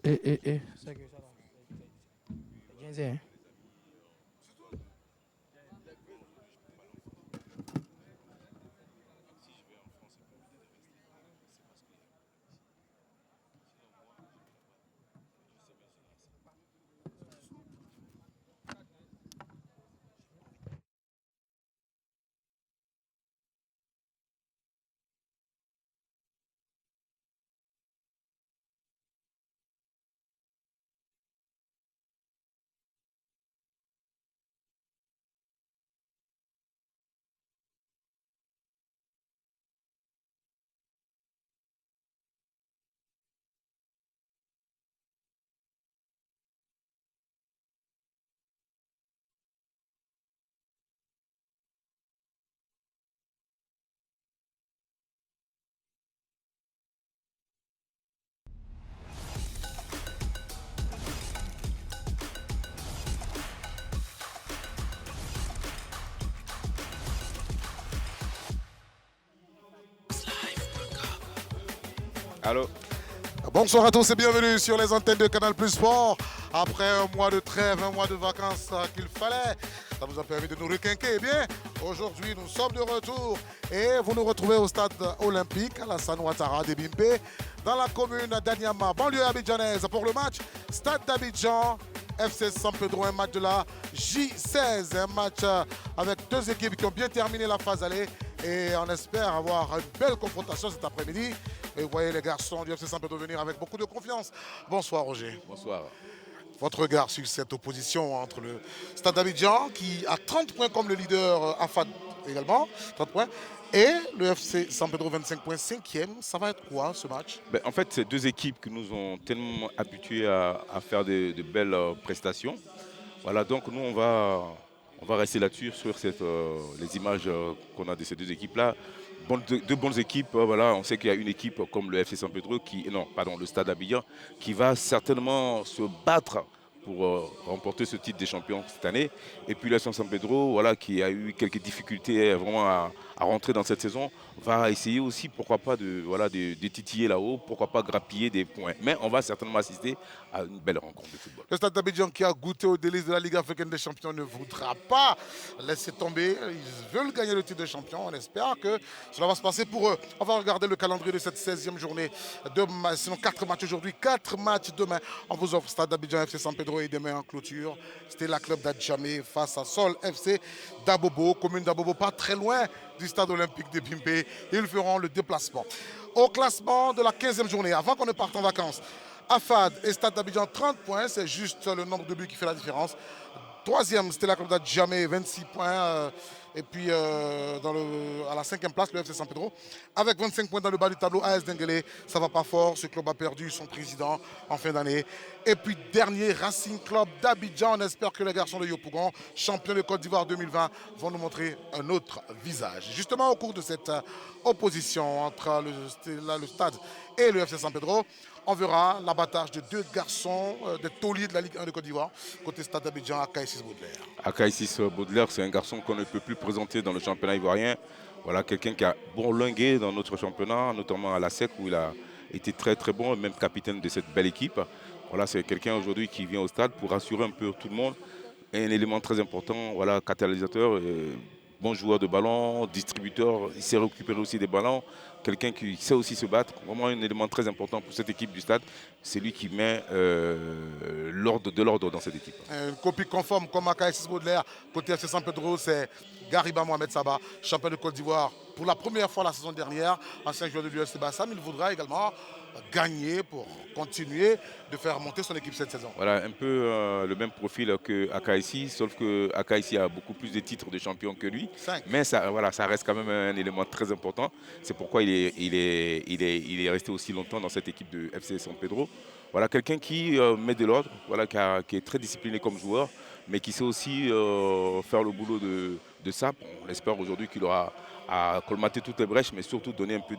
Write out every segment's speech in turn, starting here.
C'est que ça va. 15 hein. Allô. Bonsoir à tous et bienvenue sur les antennes de Canal Plus Sport. Après un mois de trêve, un mois de vacances qu'il fallait, ça vous a permis de nous requinquer. Eh bien, aujourd'hui, nous sommes de retour et vous nous retrouvez au stade olympique Alassane Ouattara de Bimpe, dans la commune d'Anyama, banlieue abidjanaise, pour le match Stade d'Abidjan, FC San Pedro, un match de la J16, un match avec deux équipes qui ont bien terminé la phase aller et on espère avoir une belle confrontation cet après-midi. Et vous voyez les garçons du FC San Pedro venir avec beaucoup de confiance. Bonsoir Roger. Bonsoir. Votre regard sur cette opposition entre le Stade d'Abidjan qui a 30 points comme le leader AFAD également, 30 points, et le FC San Pedro 25 points, 5e. Ça va être quoi ce match? En fait, c'est deux équipes qui nous ont tellement habitués à faire de belles prestations. Voilà, donc nous, on va rester là-dessus, sur les images qu'on a de ces deux équipes-là. Deux bonnes équipes, voilà, on sait qu'il y a une équipe comme le FC San Pedro, le Stade Abidjan, qui va certainement se battre pour remporter ce titre des champions cette année. Et puis le FC San Pedro, voilà, qui a eu quelques difficultés vraiment à rentrer dans cette saison, va essayer aussi, pourquoi pas, de titiller là-haut, pourquoi pas grappiller des points. Mais on va certainement assister à une belle rencontre de football. Le Stade d'Abidjan qui a goûté aux délices de la Ligue africaine des champions ne voudra pas laisser tomber. Ils veulent gagner le titre de champion. On espère que cela va se passer pour eux. On va regarder le calendrier de cette 16e journée. Sinon 4 matchs aujourd'hui, 4 matchs demain. On vous offre Stade d'Abidjan, FC San Pedro et demain en clôture. C'était la club d'Adjamé face à Sol FC d'Abobo, commune d'Abobo, pas très loin du stade olympique de Bimpe. Ils feront le déplacement. Au classement de la 15e journée, avant qu'on ne parte en vacances, AFAD et Stade d'Abidjan 30 points, c'est juste le nombre de buts qui fait la différence. Troisième, c'était la club d'Adjamé, 26 points. Et puis à la 5e place, le FC San Pedro, avec 25 points dans le bas du tableau, AS Denguele, ça va pas fort. Ce club a perdu son président en fin d'année. Et puis dernier, Racing Club d'Abidjan. On espère que les garçons de Yopougon, champions de Côte d'Ivoire 2020, vont nous montrer un autre visage. Justement, au cours de cette opposition entre le stade et le FC San Pedro, on verra l'abattage de deux garçons, des tauliers de la Ligue 1 de Côte d'Ivoire, côté Stade d'Abidjan, Akaïsis Baudelaire. Akaïsis Baudelaire, c'est un garçon qu'on ne peut plus présenter dans le championnat ivoirien. Voilà, quelqu'un qui a bourlingué dans notre championnat, notamment à la SEC, où il a été très très bon, même capitaine de cette belle équipe. Voilà, c'est quelqu'un aujourd'hui qui vient au stade pour rassurer un peu tout le monde. Et un élément très important, voilà, catalysateur, bon joueur de ballon, distributeur, il sait récupérer aussi des ballons. Quelqu'un qui sait aussi se battre, vraiment un élément très important pour cette équipe du stade. C'est lui qui met de l'ordre dans cette équipe. Une copie conforme comme Akaïsis Baudelaire, côté FC San Pedro, c'est Gariba Mohamed Saba, champion de Côte d'Ivoire pour la première fois la saison dernière, ancien joueur de l'UFC Bassam. Il voudra également gagner pour continuer de faire monter son équipe cette saison. Voilà, un peu le même profil que Akaïsi, sauf que Akaïsi a beaucoup plus de titres de champion que lui. 5. Mais ça, voilà, ça reste quand même un élément très important. C'est pourquoi il est resté aussi longtemps dans cette équipe de FC San Pedro. Voilà, quelqu'un qui met de l'ordre, voilà, qui est très discipliné comme joueur, mais qui sait aussi faire le boulot de ça. On espère aujourd'hui qu'il aura à colmater toutes les brèches, mais surtout donner un peu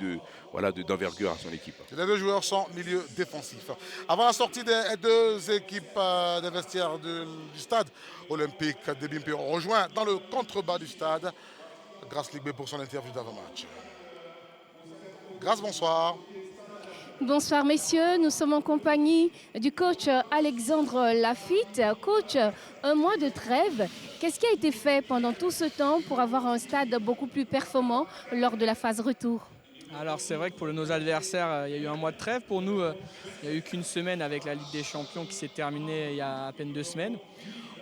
d'envergure à son équipe. Les deux joueurs sont milieu défensif. Avant la sortie des deux équipes des vestiaires du stade olympique de Bimpe, on rejoint dans le contrebas du stade Grâce Ligbé pour son interview d'avant-match. Grâce, bonsoir. Bonsoir messieurs, nous sommes en compagnie du coach Alexandre Lafitte. Coach, un mois de trêve, qu'est-ce qui a été fait pendant tout ce temps pour avoir un stade beaucoup plus performant lors de la phase retour? Alors c'est vrai que pour nos adversaires, il y a eu un mois de trêve. Pour nous, il n'y a eu qu'une semaine avec la Ligue des Champions qui s'est terminée il y a à peine 2 semaines.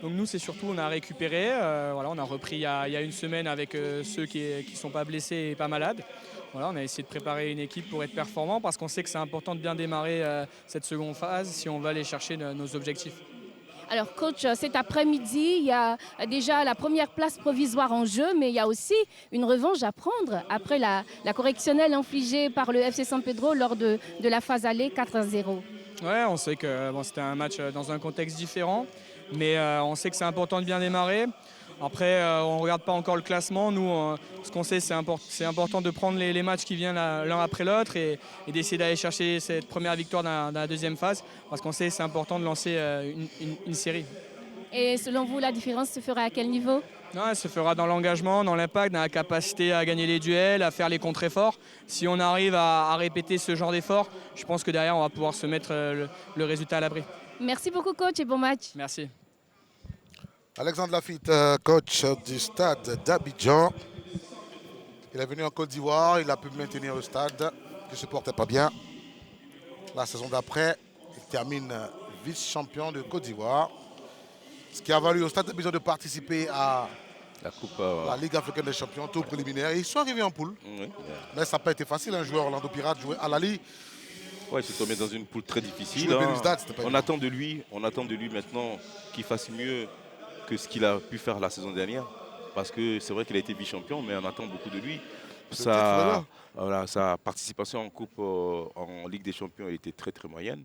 Donc nous, c'est surtout, on a récupéré, voilà, on a repris il y a une semaine avec ceux qui ne sont pas blessés et pas malades. Voilà, on a essayé de préparer une équipe pour être performant parce qu'on sait que c'est important de bien démarrer cette seconde phase si on veut aller chercher nos objectifs. Alors coach, cet après-midi, il y a déjà la première place provisoire en jeu, mais il y a aussi une revanche à prendre après la correctionnelle infligée par le FC San Pedro lors de la phase aller 4-0. Ouais, on sait que bon, c'était un match dans un contexte différent, mais on sait que c'est important de bien démarrer. Après, on ne regarde pas encore le classement. Nous, ce qu'on sait, c'est important de prendre les matchs qui viennent l'un après l'autre et d'essayer d'aller chercher cette première victoire dans la deuxième phase, parce qu'on sait que c'est important de lancer une série. Et selon vous, la différence se fera à quel niveau? Non, elle se fera dans l'engagement, dans l'impact, dans la capacité à gagner les duels, à faire les contre-efforts. Si on arrive à répéter ce genre d'efforts, je pense que derrière, on va pouvoir se mettre le résultat à l'abri. Merci beaucoup coach et bon match. Merci. Alexandre Lafitte, coach du stade d'Abidjan. Il est venu en Côte d'Ivoire, il a pu maintenir le stade qui ne se portait pas bien. La saison d'après, il termine vice-champion de Côte d'Ivoire. Ce qui a valu au stade d'Abidjan de participer à La coupe. la Ligue africaine des champions, tour préliminaire. Ils sont arrivés en poule. Oui. Mais ça n'a pas été facile, un joueur Orlando Pirates jouer à la Ligue. Ouais, il s'est tombé dans une poule très difficile. Jouer Belouizdad, c'était pas On évident. attend de lui maintenant qu'il fasse mieux que ce qu'il a pu faire la saison dernière. Parce que c'est vrai qu'il a été vice-champion, mais on attend beaucoup de lui. Sa participation en Coupe en Ligue des Champions a été très très moyenne.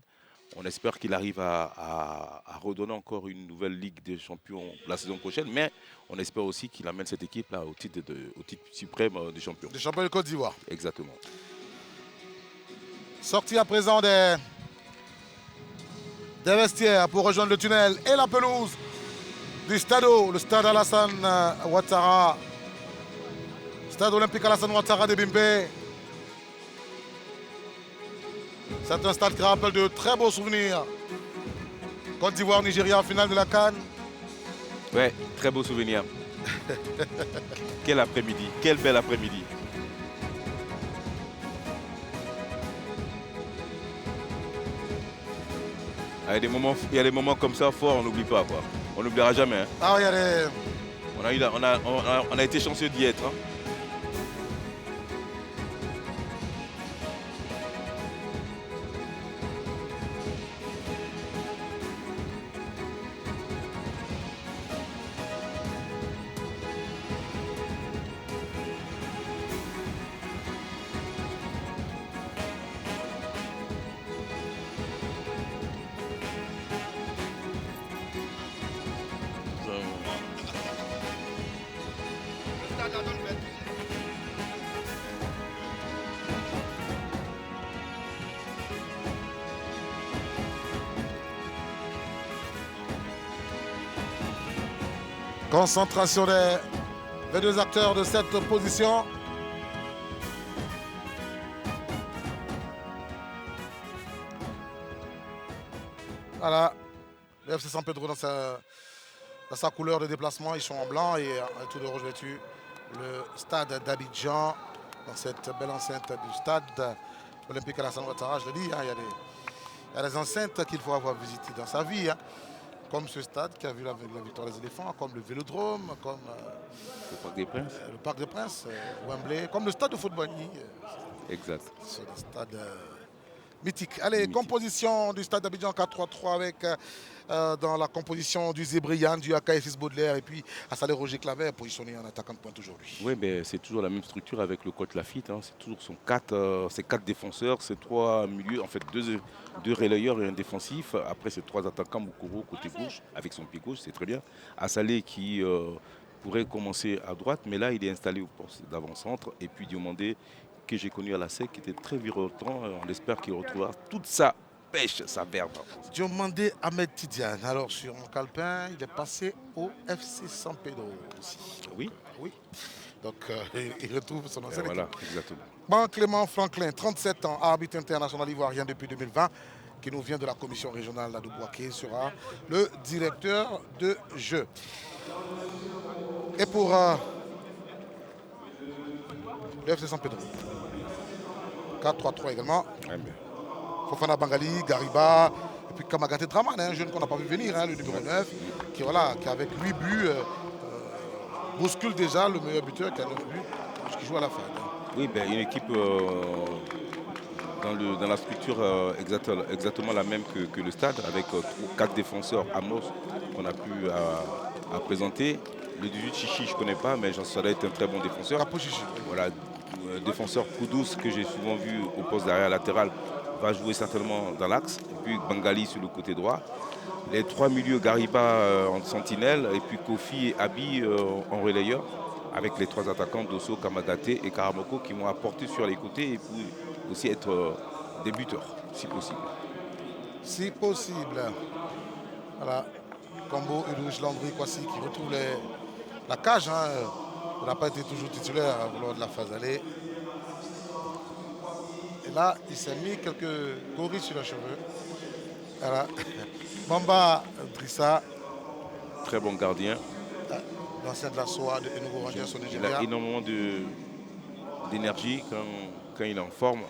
On espère qu'il arrive à redonner encore une nouvelle Ligue des Champions la saison prochaine, mais on espère aussi qu'il amène cette équipe-là au titre suprême des champions. Des champions de Côte d'Ivoire. Exactement. Sorti à présent des vestiaires pour rejoindre le tunnel et la pelouse du Stado, le stade Alassane Ouattara. Stade olympique Alassane Ouattara de Bimpe. C'est un stade qui rappelle de très beaux souvenirs. Côte d'Ivoire, Nigeria en finale de la CAN. Ouais, très beau souvenir. Quel après-midi, quel bel après-midi. Il y a des moments comme ça forts, on n'oublie pas quoi. On n'oubliera jamais. Hein. Ah, il y a des... On a été chanceux d'y être. Hein. Concentration des deux acteurs de cette position. Voilà, le FC San Pedro dans sa couleur de déplacement, ils sont en blanc et tout de rouge vêtu. Le stade d'Abidjan, dans cette belle enceinte du stade olympique Alassane Ouattara, je le dis, hein, il y a des enceintes qu'il faut avoir visitées dans sa vie. Hein. Comme ce stade qui a vu la victoire des éléphants, comme le Vélodrome, comme Le Parc des Princes. le Parc des Princes, Wembley, comme le stade de Footbagny. Exact. C'est un stade mythique. Allez, composition du stade d'Abidjan 4-3-3 avec dans la composition du Zébrian, du AKFS Baudelaire et puis Assalé Roger Claver positionné en attaquant de pointe aujourd'hui. Oui, mais c'est toujours la même structure avec le coach Lafitte. Hein. C'est toujours ses quatre défenseurs, ses trois milieux, en fait deux relayeurs et un défensif. Après, ces trois attaquants, Moukoro côté gauche, avec son pied gauche, c'est très bien. Assalé qui pourrait commencer à droite, mais là, il est installé au poste d'avant-centre. Et puis Diomandé, que j'ai connu à la SEC, qui était très virevoltant. On espère qu'il retrouvera toute sa pêche, sa verve. Diomandé Ahmed Tidiane. Alors sur mon calepin, il est passé au FC San Pedro aussi. Oui. Oui. Donc il retrouve son ancienne Voilà, équipe. exactement. Clément Franklin, 37 ans, arbitre international ivoirien depuis 2020, qui nous vient de la commission régionale de Bouaké, sera le directeur de jeu. Et pour le FC San Pedro, 4-3-3 également. Fofana Bangali, Gariba, et puis Kamagate Draman, un jeune qu'on n'a pas vu venir, le numéro 9, qui, voilà, qui avec 8 buts bouscule déjà le meilleur buteur qui a 9 buts, qui joue à la fin. Oui, ben, une équipe dans la structure exactement la même que le stade, avec 4 défenseurs Amos qu'on a pu à présenter. Le 18 Chichi, je ne connais pas, mais ça doit être un très bon défenseur. Capo Chichi. Voilà, défenseur Koudous, que j'ai souvent vu au poste d'arrière latéral, va jouer certainement dans l'axe. Et puis Bangali sur le côté droit. Les 3 milieux, Gariba en sentinelle, et puis Kofi et Abi en relayeur, avec les 3 attaquants, Dosso, Kamagate et Karamoko, qui vont apporter sur les côtés et puis aussi être des buteurs, si possible. Si possible. Voilà. Combo, Ulouche, Landry, Kwasi qui retrouve la cage. Il n'a pas été toujours titulaire lors de la phase aller. Et là, il s'est mis quelques gorilles sur les cheveux. Voilà. Mamba Drissa. Très bon gardien. L'ancien de la SOA de Enugu Rangers au Il Nigeria. a énormément d'énergie quand il est en forme.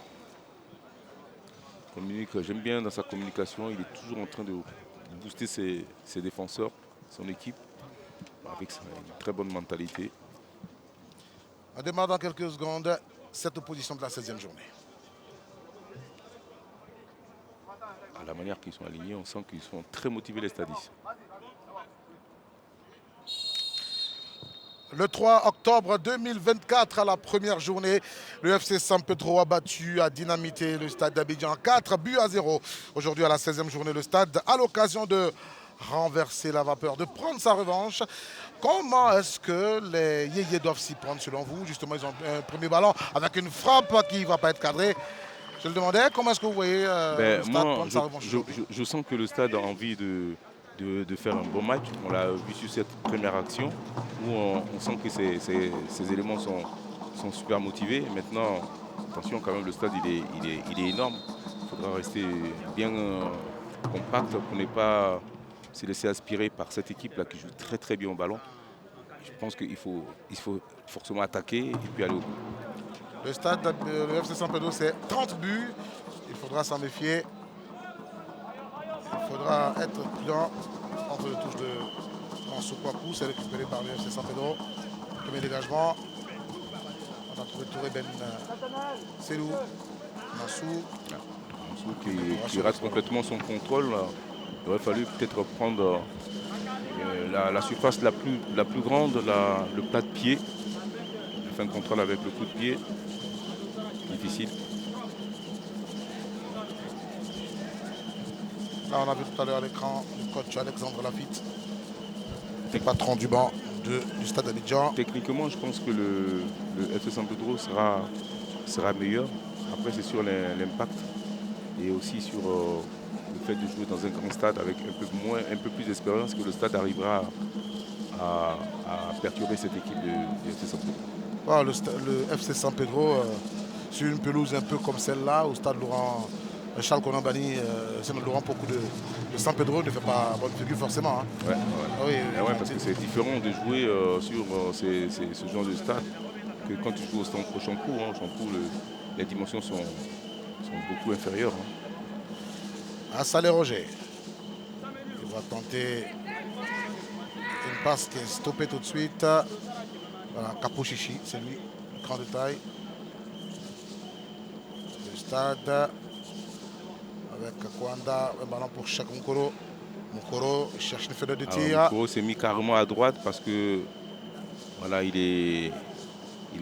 J'aime bien dans sa communication, il est toujours en train de booster ses défenseurs, son équipe, avec une très bonne mentalité. On démarre dans quelques secondes cette opposition de la 16e journée. À la manière qu'ils sont alignés, on sent qu'ils sont très motivés les stadistes. Le 3 octobre 2024, à la première journée, le FC San Pedro a battu, a dynamité le stade d'Abidjan 4-0. Aujourd'hui, à la 16e journée, le stade a l'occasion de renverser la vapeur, de prendre sa revanche. Comment est-ce que les Yéyés doivent s'y prendre selon vous? Justement, ils ont un premier ballon avec une frappe qui ne va pas être cadrée. Je le demandais, comment est-ce que vous voyez le stade prendre sa revanche? Je sens que le stade a envie de faire un bon match. On l'a vu sur cette première action où on sent que ces éléments sont super motivés. Maintenant, attention quand même, le stade il est énorme. Il faudra rester bien compact pour ne pas se laisser aspirer par cette équipe-là qui joue très très bien au ballon. Je pense qu'il faut forcément attaquer et puis aller au bout. Le stade, le FC San Pedro, c'est 30 buts. Il faudra s'en méfier. Il faudra être prudent entre les touches de Mansou-Kwaku. C'est récupéré par le FC San Pedro. Premier dégagement. On a trouvé Touré Ben Selou. Mansou. Qui rate complètement son contrôle. Il aurait fallu peut-être prendre la surface la plus grande, le plat de pied. Fin de contrôle avec le coup de pied. Difficile. Là, on a vu tout à l'heure à l'écran le coach Alexandre Lafitte, le patron du banc du stade d'Abidjan. Techniquement, je pense que le FC San Pedro sera meilleur. Après, c'est sur l'impact et aussi sur le fait de jouer dans un grand stade avec un peu plus d'expérience, que le stade arrivera à perturber cette équipe du FC San Pedro. Oh, le FC San Pedro, sur une pelouse un peu comme celle-là, au stade Laurent Charles Konambani, Laurent Pokou de San Pedro ne fait pas bonne figure forcément. Hein. Ouais, Ah oui, parce que c'est différent de jouer sur ce genre de stade que quand tu joues au Champrou. Au Champrou, les dimensions sont beaucoup inférieures. Hein. À Salé Roger, il va tenter une passe qui est stoppée tout de suite. Voilà, Capo Chichi, c'est lui, grand détail. Le stade avec Kwanda, un ballon pour Chak Mukoro. Mukoro cherche une fenêtre de tir. Mukoro s'est mis carrément à droite parce que voilà, il est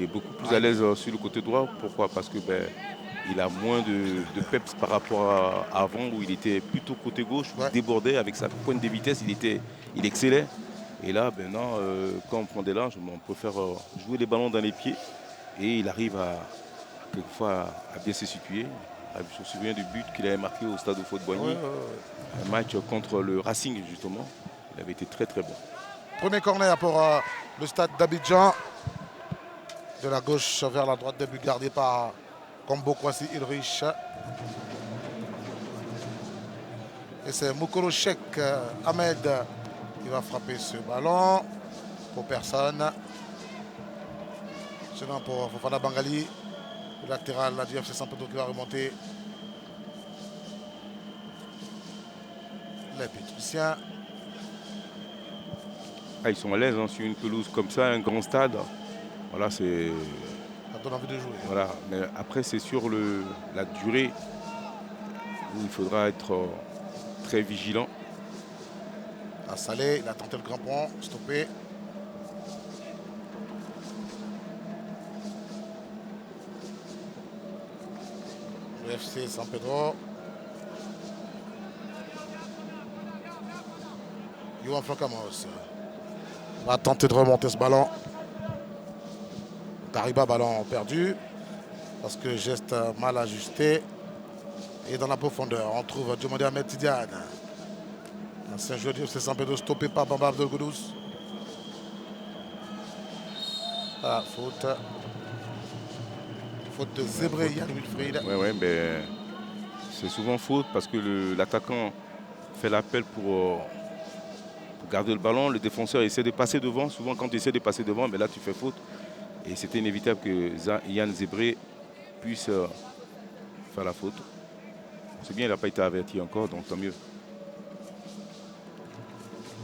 beaucoup plus à l'aise sur le côté droit. Pourquoi? Parce que il a moins de peps par rapport à avant où il était plutôt côté gauche, il débordait avec sa pointe de vitesse, il excellait. Et là, maintenant, quand on prend des larges, on préfère jouer les ballons dans les pieds. Et il arrive quelquefois à bien se situer. Je me souviens du but qu'il avait marqué au stade Houphouët-Boigny. Un match contre le Racing, justement. Il avait été très très bon. Premier corner pour le stade d'Abidjan. de la gauche vers la droite, début gardé par Combo Kwasi Ulrich. Et c'est Mukoroshek Ahmed qui va frapper ce ballon. Pour personne. Sinon pour Fofana Bangali, le latéral du FC San Pedro qui va remonter. Les Pétriciens. Ah, ils sont à l'aise hein, sur une pelouse comme ça, un grand stade. Voilà, c'est. Ça donne envie de jouer. Voilà. Mais après, c'est sur la durée où il faudra être très vigilant. À Salé, il a tenté le crampon, stoppé. Le FC San Pedro. Johan Francamos va tenter de remonter ce ballon. Dariba, ballon perdu. Parce que geste mal ajusté. Et dans la profondeur, on trouve Diomandé Ahmed Tidiane. Ancien joueur du FC San Pedro, stoppé par Bamba Abdel Goudous. Ah, faute. Faute de Zébré, Yann Wilfried. Oui, mais c'est souvent faute parce que l'attaquant fait l'appel pour garder le ballon. Le défenseur essaie de passer devant. Souvent, quand tu essaies de passer devant, mais là, tu fais faute. Et c'était inévitable que Yann Zébré puisse faire la faute. C'est bien, il n'a pas été averti encore, donc tant mieux.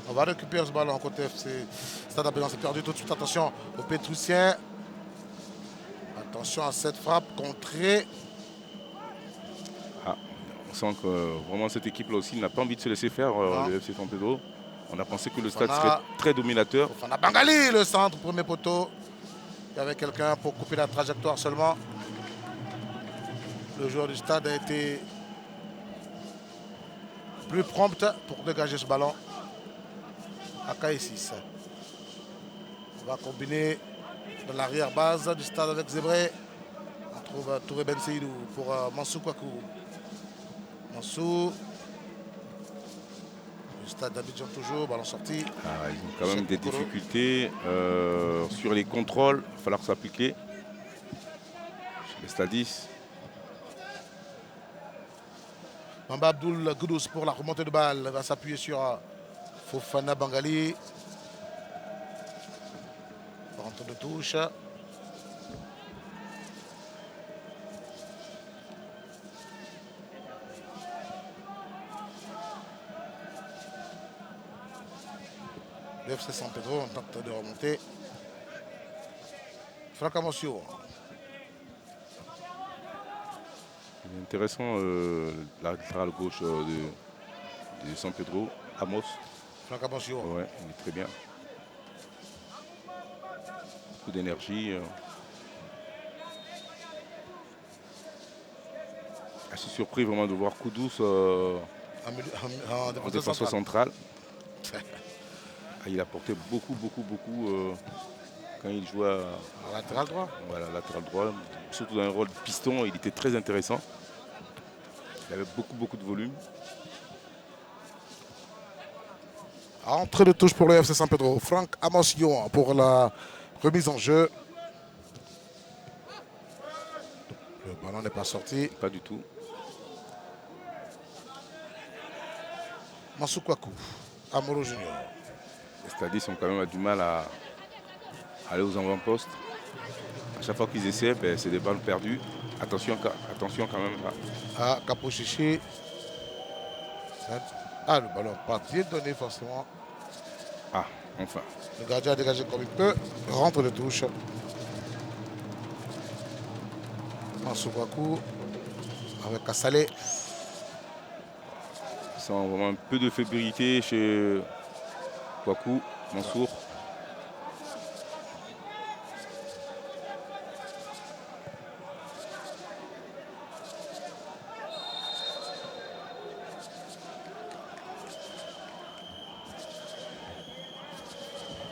On va récupérer ce ballon côté FC Stade Abélan. C'est perdu tout de suite. Attention aux Pétruciens. Attention à cette frappe contrée. Ah, on sent que vraiment cette équipe-là aussi n'a pas envie de se laisser faire, le FC San Pedro. On a pensé que le stade serait très dominateur. Fofana Bangali, le centre, premier poteau. Il y avait quelqu'un pour couper la trajectoire seulement. Le joueur du stade a été plus prompt pour dégager ce ballon. Akaï6. On va combiner dans l'arrière-base du stade avec Zébré. On trouve Touré Ben Seydou pour Mansou Kwaku. Mansou. Le stade d'Abidjan toujours, ballon sorti. Ah, ils ont quand même des difficultés sur les contrôles. Il va falloir s'appliquer. Les stadistes. Bamba Abdul Goudous pour la remontée de balle. Va s'appuyer sur Fofana Bangali. Rentre de touche. Le FC San Pedro en tente de remonter. Franck Amosio. C'est intéressant, la latéral gauche de San Pedro, Amos. Franck Amosio. Ouais, il est très bien. Beaucoup d'énergie. Je suis surpris vraiment de voir Koudous en défenseur central. Il a porté beaucoup quand il jouait à latéral droit. Voilà, latéral droit. Surtout dans un rôle de piston, il était très intéressant. Il avait beaucoup de volume. Entrée de touche pour le FC San Pedro. Franck Amosio pour la remise en jeu. Le ballon n'est pas sorti. Pas du tout. Mansou Kwaku, Amoro Junior. Les stadistes ont quand même du mal à aller aux avant-postes. À chaque fois qu'ils essaient, c'est des balles perdues. Attention quand même. Ah, Capo Chichi. Ah, le ballon pas bien donné forcément. Ah, enfin. Le gardien a dégagé comme il peut. Rentre de touche. Mansou Kwaku avec Kassalé. On sent vraiment un peu de fébrilité chez Kwaku, Mansour.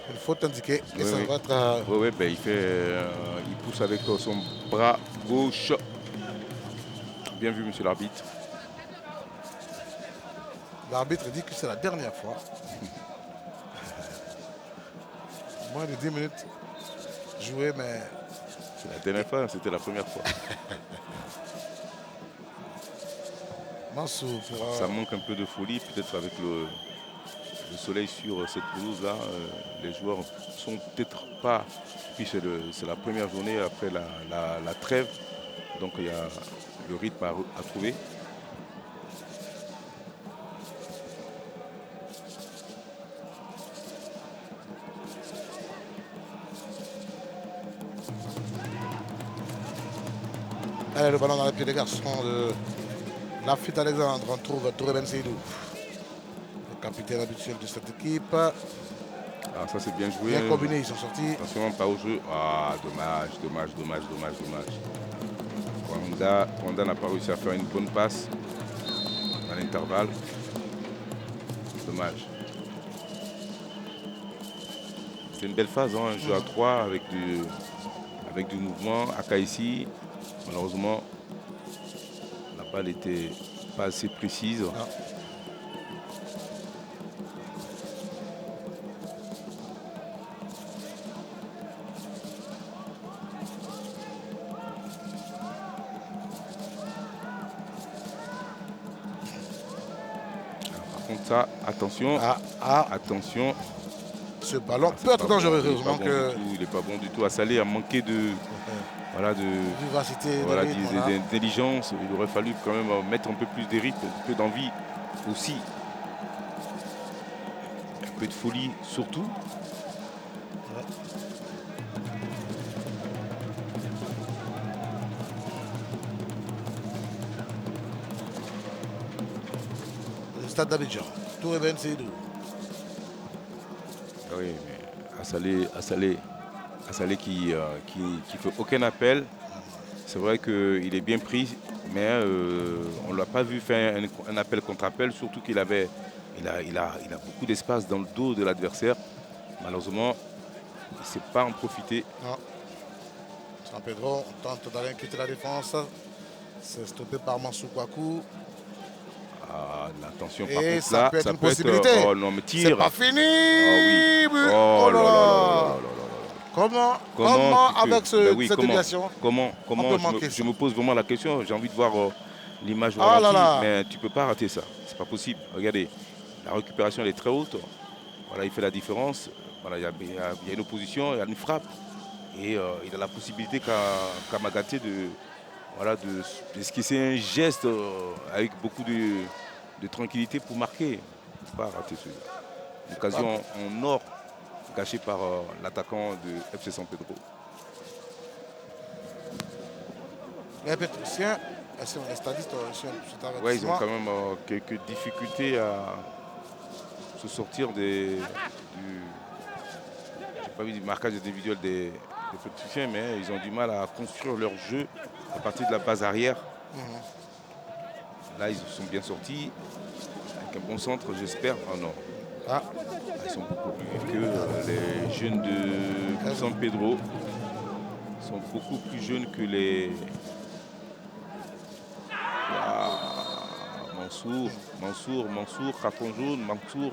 Une faute indiquée. Et Oui, ça oui. va être. Oui, il pousse avec son bras gauche. Bien vu, monsieur l'arbitre. L'arbitre dit que c'est la dernière fois. Moins de 10 minutes jouées, mais C'est la dernière fois, c'était la première fois. Mansour pour, Ça manque un peu de folie, peut-être avec le soleil sur cette pelouse-là. Les joueurs sont peut-être pas. Puis c'est la première journée après la trêve. Donc il y a le rythme à trouver. Allez, le ballon dans les pieds des garçons de la fuite Alexandre. On trouve Touré Ben Seydou, le capitaine habituel de cette équipe. Ah, ça c'est bien joué. Bien combiné, ils sont sortis. Attention, pas au jeu. Ah, dommage. Kwanda n'a pas réussi à faire une bonne passe dans l'intervalle. Dommage. C'est une belle phase, hein, un jeu à 3 avec du mouvement. Akaïsi, malheureusement, la balle n'était pas assez précise. Non. Par contre, ça, attention. Attention. Ce ballon peut être dangereux, heureusement que. Il n'est pas bon du tout. Salé a manqué de vivacité, d'intelligence. Il aurait fallu quand même mettre un peu plus de rythme, un peu d'envie aussi. Un peu de folie surtout. Ouais. Le stade d'Abidjan, Touré Ben Seydou. Oui, mais Assalé qui fait aucun appel. C'est vrai qu'il est bien pris, mais on ne l'a pas vu faire un appel contre appel, surtout qu'il a beaucoup d'espace dans le dos de l'adversaire. Malheureusement, il ne sait pas en profiter. Non. San Pedro tente d'aller inquiéter la défense. C'est stoppé par Mansour Kouakou. Ah, attention, Et par contre, ça là, peut être une possibilité. Oh non, mais tire. C'est pas fini. Ah oui. Oh là là. Comment tu peux- avec cette déviation Comment on peut manquer je ça. me pose vraiment la question. J'ai envie de voir l'image au Ah là ralenti, là. mais tu ne peux pas rater ça. C'est pas possible. Regardez, la récupération elle est très haute. Voilà, il fait la différence. Voilà, il y a une opposition, il y a une frappe. Et il a la possibilité qu'a Magaté d'esquisser un geste avec beaucoup de tranquillité pour marquer. Il ne faut pas rater celui-là. Une occasion en or gâchée par l'attaquant de FC San Pedro. Les Pétriciens, si on est stadiste, Ouais, ils ont quand même quelques difficultés à se sortir j'ai pas vu du marquage individuel des Pétriciens, mais ils ont du mal à construire leur jeu à partir de la base arrière. Là, ils sont bien sortis. Avec un bon centre, j'espère. Oh non. Ils sont beaucoup plus vifs que les jeunes de San Pedro. Ils sont beaucoup plus jeunes que les... Mansour, carton jaune, Mansour.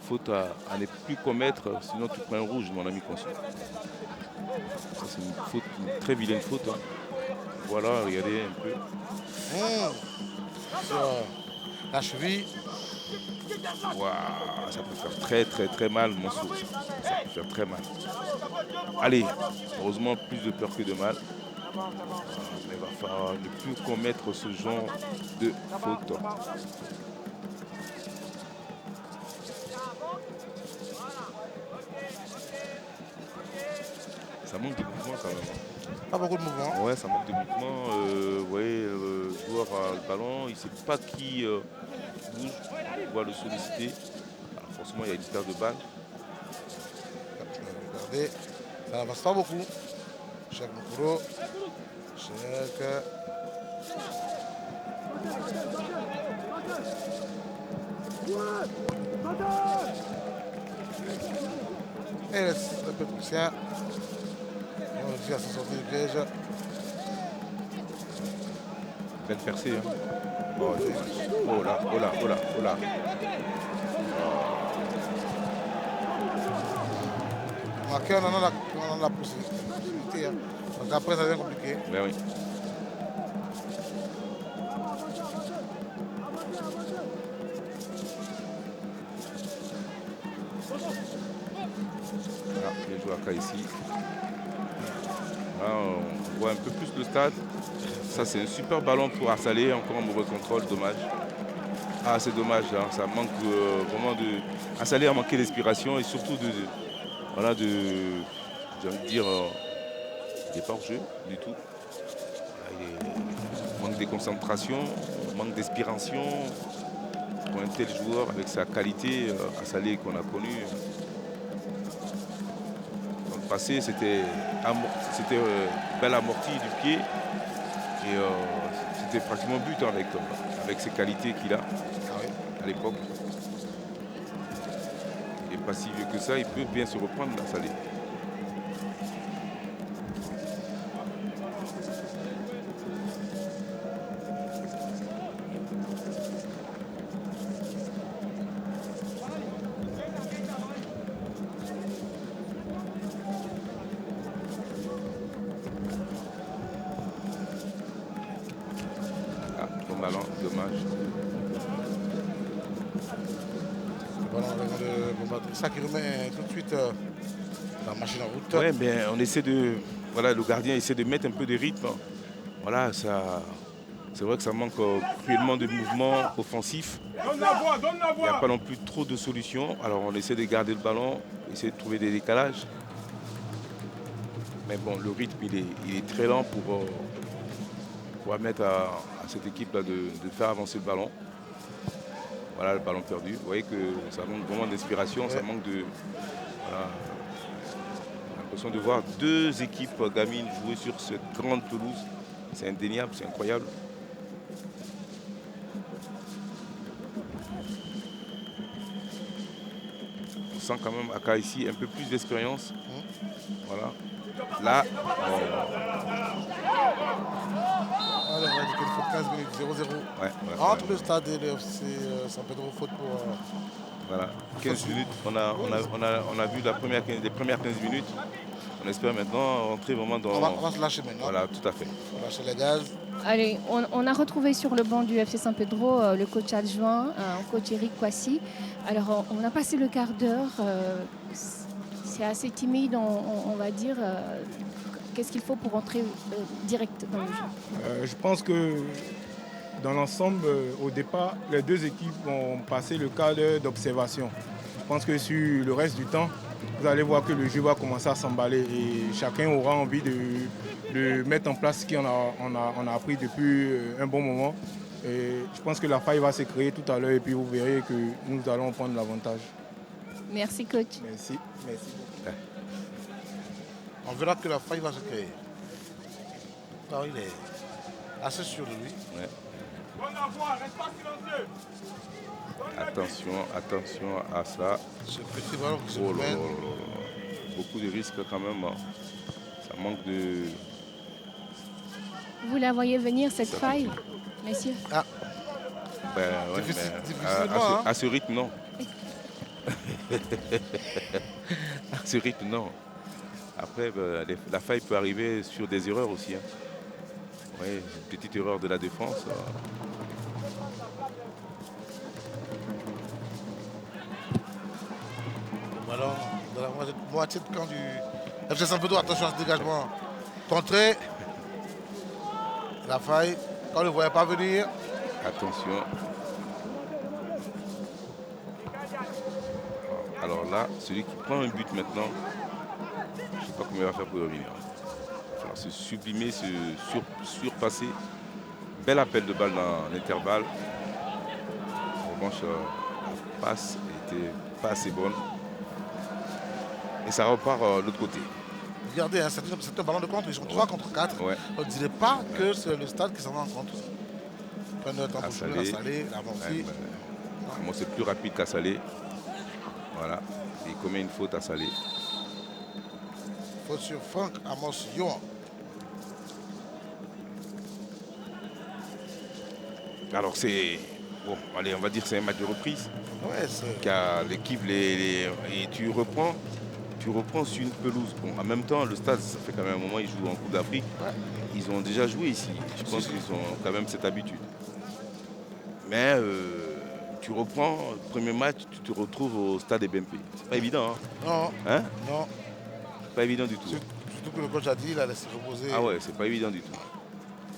Faute à ne plus commettre, sinon tu prends un rouge, mon ami Consul. Ça, c'est une très vilaine faute. Hein. Voilà, regardez un peu. La cheville. Wow, ça peut faire très mal, Mansour. Ça peut faire très mal. Allez, heureusement, plus de peur que de mal. Mais il va falloir ne plus commettre ce genre de faute. Ça manque de mouvement quand même. Pas beaucoup de mouvement. Ouais, ça manque de mouvement. Le joueur a le ballon, il ne sait pas qui bouge, il doit le solliciter. Alors forcément, il y a une perte de balle. Regardez, ça n'avance pas beaucoup. Cheikh Mokoro. Cheikh. Et le Pétricien. On réussit à s'en sortir du piège. Belle percée. Hein. Oh là. Ok, on en a la possibilité. Hein. Donc après, ça devient compliqué. Ben oui. Voilà, bien joué Aka ici. Là, on voit un peu plus le stade. Ça, c'est un super ballon pour Assalé. Encore un mauvais contrôle, dommage. Ah, c'est dommage, hein. Ça manque vraiment de... Assalé a manqué d'inspiration et surtout voilà, j'ai envie de dire, il n'est pas hors jeu du tout. Il manque de concentration, manque d'inspiration. Pour un tel joueur, avec sa qualité, Assalé qu'on a connu. Dans le passé, c'était belle amortie du pied. Et c'était pratiquement but hein, avec ses qualités qu'il a à l'époque. Il n'est pas si vieux que ça, il peut bien se reprendre Assalé. Ballon, dommage. Ballon de ça qui remet tout de suite la machine en route. Ouais, mais on essaie de. Voilà, le gardien essaie de mettre un peu de rythme. Voilà, ça. C'est vrai que ça manque cruellement de mouvement offensif. Il n'y a pas non plus trop de solutions. Alors on essaie de garder le ballon, essayer de trouver des décalages. Mais bon, le rythme, il est très lent pour permettre à cette équipe-là de faire avancer le ballon. Voilà le ballon perdu. Vous voyez que ça manque vraiment d'inspiration, ça manque de... Voilà. J'ai l'impression de voir deux équipes gamines jouer sur cette grande pelouse. C'est indéniable, c'est incroyable. On sent quand même Aka ici un peu plus d'expérience. Voilà. Là, On va dire qu'il faut 15 minutes, 0-0. Entre le stade et le FC San Pedro, faute pour... voilà, 15 minutes. On a vu les premières 15 minutes. On espère maintenant rentrer vraiment dans... On va se lâcher maintenant. Voilà, tout à fait. On va lâcher les gaz. Allez, on a retrouvé sur le banc du FC San Pedro le coach adjoint, coach Eric Kwasi. Alors, on a passé le quart d'heure. C'est assez timide, on va dire. Qu'est-ce qu'il faut pour rentrer direct dans le jeu? Je pense que dans l'ensemble, au départ, les deux équipes ont passé le quart d'heure d'observation. Je pense que sur le reste du temps, vous allez voir que le jeu va commencer à s'emballer et chacun aura envie de mettre en place ce qu'on a appris depuis un bon moment. Et je pense que la faille va se créer tout à l'heure et puis vous verrez que nous allons prendre l'avantage. Merci coach. Merci. Merci. On verra que la faille va se créer. Alors, il est assez sûr de lui. Ouais. Attention à ça. Ce petit ballon qui se Oh là promène. là. Beaucoup de risques quand même. Ça manque de... Vous la voyez venir cette faille, messieurs? Ben, ouais, Difficilement, à ce rythme, non. À ce rythme, non. Après, la faille peut arriver sur des erreurs aussi. Hein. Oui, une petite erreur de la défense. Le ballon dans la moitié de camp du FC San Pedro. Attention à ce dégagement. Contré. La faille. Quand on ne le voyait pas venir. Attention. Alors là, celui qui prend un but maintenant, je ne sais pas comment il va faire pour revenir. Il va falloir se sublimer, se surpasser. Bel appel de balle dans l'intervalle. En revanche, la passe n'était pas assez bonne. Et ça repart de l'autre côté. Regardez, hein, c'est un ballon de contre. Ils sont 3 contre 4. Ouais. On ne dirait pas que c'est le stade qui s'en rend compte. Prendre le temps pour jouer, la Salé, l'avancée. Moi, c'est plus rapide qu'à Salé. Voilà. Il commet une faute à Salé. Faute sur Franck Amos Yohan. Alors c'est... Bon, allez, on va dire que c'est un match de reprise. Ouais, c'est... Car l'équipe, et tu reprends, tu reprends sur une pelouse. Bon, en même temps, le stade, ça fait quand même un moment, ils jouent en Coupe d'Afrique. Ouais. Ils ont déjà joué ici. Je pense qu'ils ont quand même cette habitude. Mais tu reprends le premier match, tu te retrouves au stade des BMP. C'est pas évident, hein? Non, Hein? non. Pas évident du tout. Surtout que le coach a dit, il a laissé reposer Ah ouais, c'est pas évident du tout.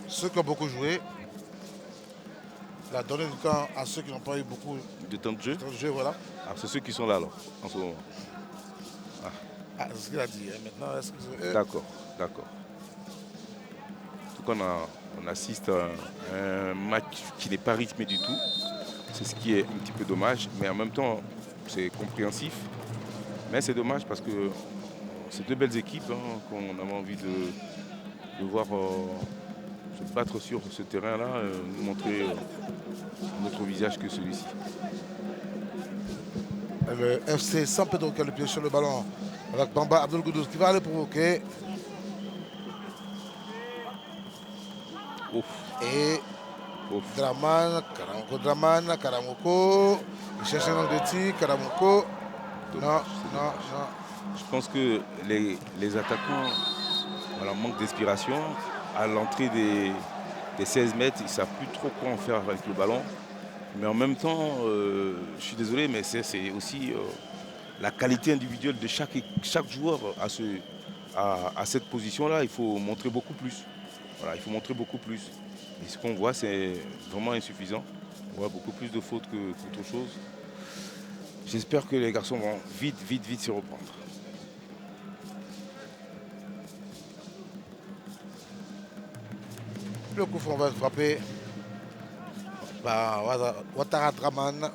ceux qui ont beaucoup joué. Il a donné du temps à ceux qui n'ont pas eu beaucoup De temps de jeu? de temps de jeu, voilà. Ah, c'est ceux qui sont là alors, en ce moment. Ah, c'est ce qu'il a dit. Hein. Maintenant, est-ce que D'accord, d'accord. En tout cas, on assiste à un match qui n'est pas rythmé du tout. C'est ce qui est un petit peu dommage, mais en même temps, c'est compréhensif. Mais c'est dommage parce que c'est deux belles équipes hein, qu'on avait envie de voir se battre sur ce terrain-là, nous montrer notre visage que celui-ci. le FC San Pedro qui a le pied sur le ballon avec Bamba Abdul Goudous qui va aller provoquer. Ouf, Et ouf. Draman, Karamoko. Il cherche un angle de tir, Karamoko. Non. Je pense que les attaquants voilà, manquent d'inspiration. À l'entrée des 16 mètres, ils ne savent plus trop quoi en faire avec le ballon. Mais en même temps, je suis désolé, mais c'est aussi la qualité individuelle de chaque joueur à cette position-là. Il faut montrer beaucoup plus. Voilà, il faut montrer beaucoup plus. Et ce qu'on voit, c'est vraiment insuffisant. On voit beaucoup plus de fautes qu'autre chose. J'espère que les garçons vont vite se reprendre. Le coup franc va être frappé par Ouattara Draman.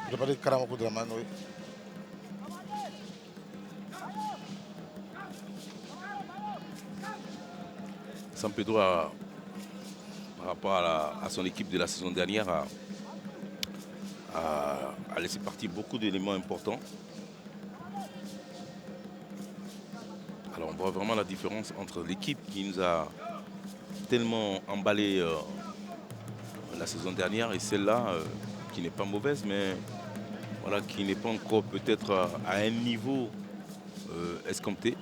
Je vais parler de Karamoko Draman, oui. San Pedro, par rapport à son équipe de la saison dernière, a laissé partir beaucoup d'éléments importants. Alors on voit vraiment la différence entre l'équipe qui nous a tellement emballé la saison dernière et celle-là qui n'est pas mauvaise, mais voilà, qui n'est pas encore peut-être à un niveau escompté.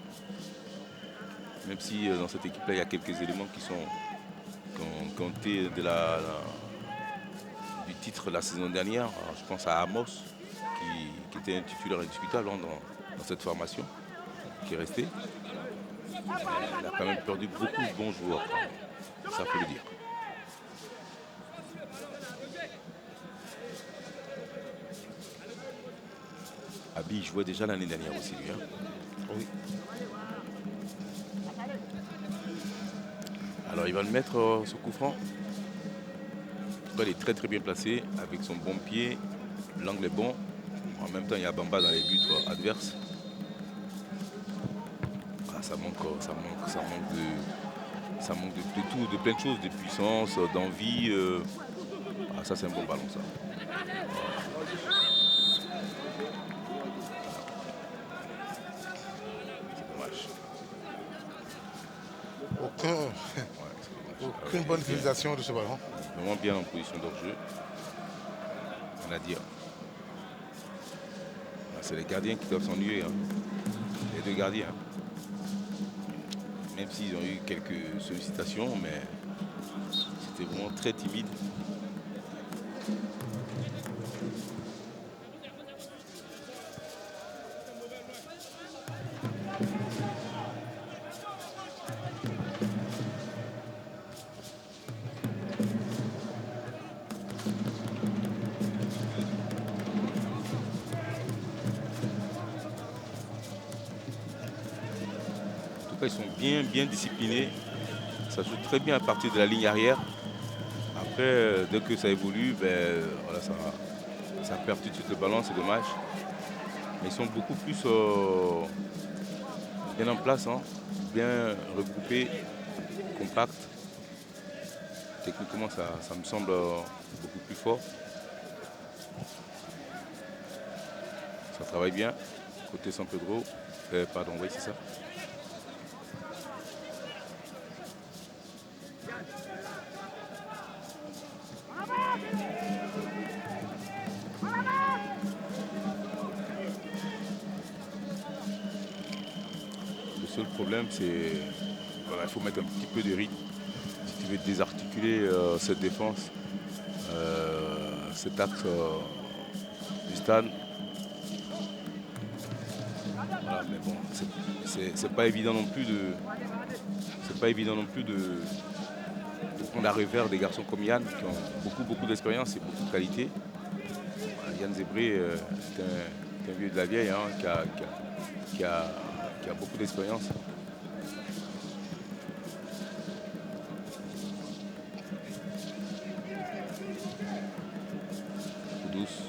Même si dans cette équipe-là, il y a quelques éléments qui ont été du titre la saison dernière. Alors, je pense à Amos, qui était un titulaire indiscutable dans cette formation, qui est resté. Il a quand même perdu beaucoup de bons joueurs, ça faut le dire. Abi jouait déjà l'année dernière aussi, lui. Hein. Oui. Alors il va le mettre ce coup franc. Il est très bien placé avec son bon pied. L'angle est bon. En même temps, il y a Bamba dans les buts adverses. Ah, ça manque de tout, de plein de choses, de puissance, d'envie. Ah, ça c'est un bon ballon ça. C'est dommage. Aucune bonne utilisation de ce ballon. Vraiment bien en position d'hors-jeu. On a dit. C'est les gardiens qui doivent s'ennuyer. Hein. Les deux gardiens. Même s'ils ont eu quelques sollicitations, mais c'était vraiment très timide. Ils sont bien disciplinés. Ça joue très bien à partir de la ligne arrière. Après, dès que ça évolue, voilà, ça perd tout de suite le ballon, c'est dommage. Mais ils sont beaucoup plus bien en place, hein, bien regroupés, compacts. Techniquement, ça me semble beaucoup plus fort. Ça travaille bien. Côté San Pedro. Pardon, oui, c'est ça. seul problème, c'est voilà, il faut mettre un petit peu de rythme si tu veux désarticuler cette défense, cet axe du stade. Voilà, mais bon, c'est pas évident non plus de. C'est pas évident non plus de prendre à revers des garçons comme Yann qui ont beaucoup d'expérience et beaucoup de qualité. Voilà, Yann Zébré est un vieux de la vieille hein, qui a beaucoup d'expérience. Douce.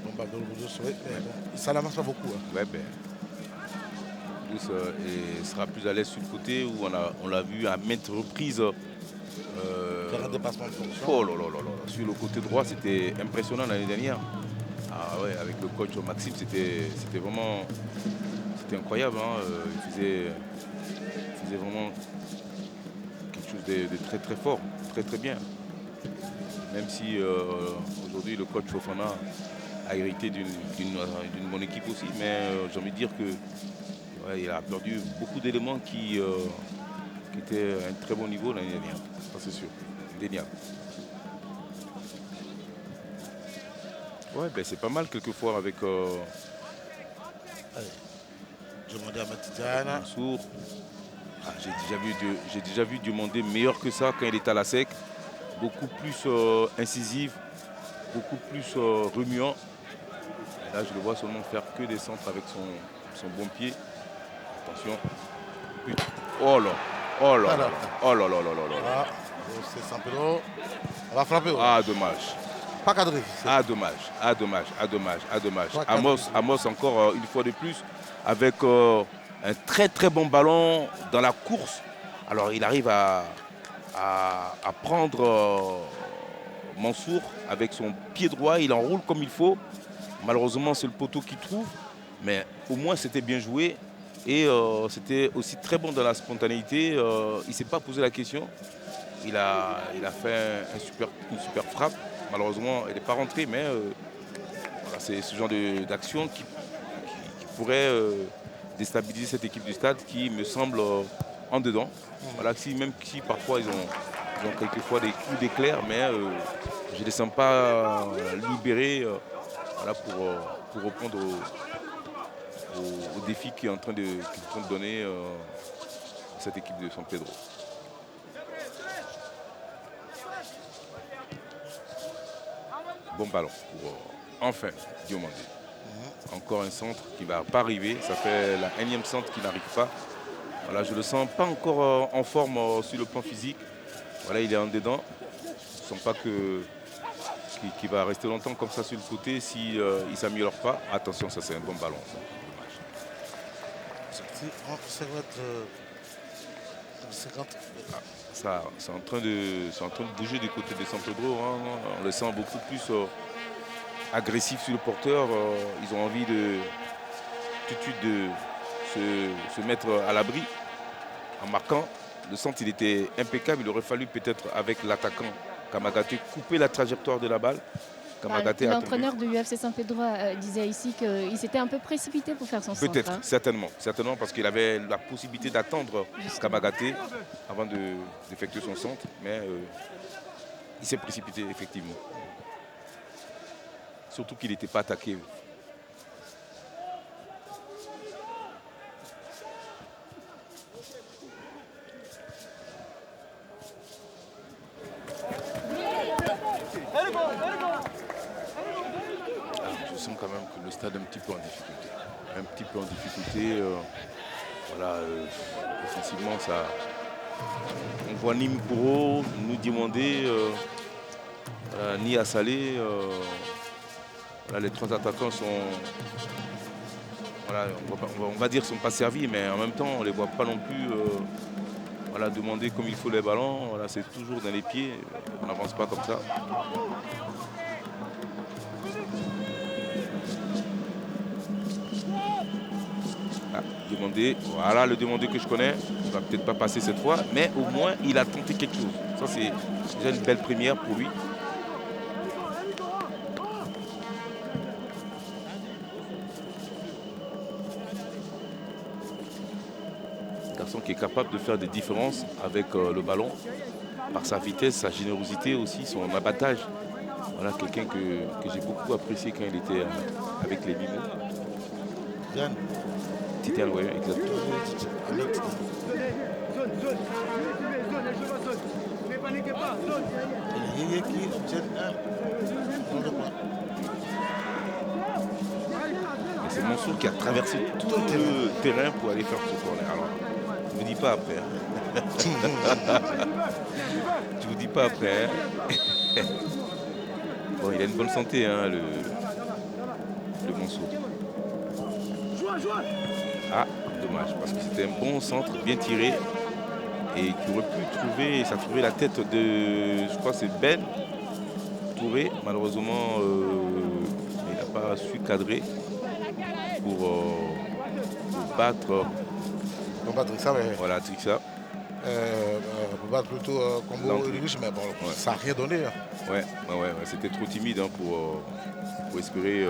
Bon, bah, douce, oui, mais bon, ça n'avance pas beaucoup. Hein. Ouais, ben, Douce sera plus à l'aise sur le côté où on l'a vu à maintes reprises. Faire un dépassement de fonction. Oh là là là là. Sur le côté droit, c'était impressionnant l'année dernière. Ah ouais, avec le coach Maxime, c'était vraiment incroyable. Hein. Il faisait vraiment quelque chose de très très fort, très très bien. Même si aujourd'hui le coach Fofana a hérité d'une bonne équipe aussi, mais j'ai envie de dire que ouais, il a perdu beaucoup d'éléments qui étaient à un très bon niveau l'année dernière. Ça c'est sûr, indéniable. Ouais, ben c'est pas mal quelquefois avec Demandez à Matitiana. Mansour. Ah, j'ai déjà vu demander meilleur que ça quand il est à la sec. Beaucoup plus incisif, beaucoup plus remuant. Et là, je le vois seulement faire que des centres avec son bon pied. Attention. Oh là, oh là, là, oh là là là là là. Voilà, c'est San Pedro. On va frapper. Ouais. Ah, dommage. Pas cadré. Ah, dommage, ah, dommage, ah, dommage, ah, dommage. Amos encore une fois de plus avec un très très bon ballon dans la course. Alors il arrive à prendre Mansour avec son pied droit, il enroule comme il faut. Malheureusement c'est le poteau qui trouve, mais au moins c'était bien joué et c'était aussi très bon dans la spontanéité. Il ne s'est pas posé la question, il a fait une super frappe. Malheureusement elle n'est pas rentrée, mais voilà, c'est ce genre d'action qui pourrait déstabiliser cette équipe du stade qui me semble en dedans. Voilà, même si parfois ils ont quelquefois des coups d'éclair, mais je ne les sens pas libérés voilà, pour répondre au défi qui est en train de donner cette équipe de San Pedro. Bon ballon pour enfin Diomandé. Encore un centre qui ne va pas arriver. Ça fait la énième centre qui n'arrive pas. Voilà, je ne le sens pas encore en forme sur le plan physique. Voilà, il est en dedans. Je ne sens pas qu'il va rester longtemps comme ça sur le côté si il ne s'améliore pas. Attention, ça c'est un bon ballon. Ça, c'est en train de bouger du côté de San Pedro. Hein. On le sent beaucoup plus agressif sur le porteur. Ils ont envie tout de suite de se mettre à l'abri en marquant. Le centre, il était impeccable. Il aurait fallu peut-être avec l'attaquant Kamagaté couper la trajectoire de la balle. L'entraîneur de l'UFC San Pedro disait ici qu'il s'était un peu précipité pour faire son centre. Peut-être, certainement, parce qu'il avait la possibilité d'attendre Kamagaté avant d'effectuer son centre, mais il s'est précipité effectivement. Surtout qu'il n'était pas attaqué. Je sens quand même que le stade est un petit peu en difficulté. Voilà, offensivement, ça. On voit ni Mukuro nous demander, ni à Salé. Voilà, les trois attaquants sont. Voilà, on va dire qu'ils ne sont pas servis, mais en même temps, on ne les voit pas non plus voilà, demander comme il faut les ballons. Voilà, c'est toujours dans les pieds. On n'avance pas comme ça. Demandé, voilà le demandé que je connais. Il ne va peut-être pas passer cette fois, mais au moins il a tenté quelque chose. Ça c'est déjà une belle première pour lui. garçon qui est capable de faire des différences avec le ballon, par sa vitesse, sa générosité aussi, son abattage. Voilà, quelqu'un que j'ai beaucoup apprécié quand il était avec les Mimos. Yann. Titian, oui, exactement. C'est Mansour qui a traversé tout le terrain pour aller faire ce corner. Alors, je ne vous dis pas après. Hein. Je vous dis pas après. Hein. Bon, il a une bonne santé, hein, le Mansour. Ah, dommage, parce que c'était un bon centre, bien tiré. Et qui aurait pu trouver, ça trouvait la tête de, je crois que c'est Ben Touré. Malheureusement, il n'a pas su cadrer pour battre. On va Trixa, mais. Voilà, Trixa. Pour battre plutôt Combo Riche, mais bon, ouais. Ça n'a rien donné. Hein. Ouais, c'était trop timide hein, pour espérer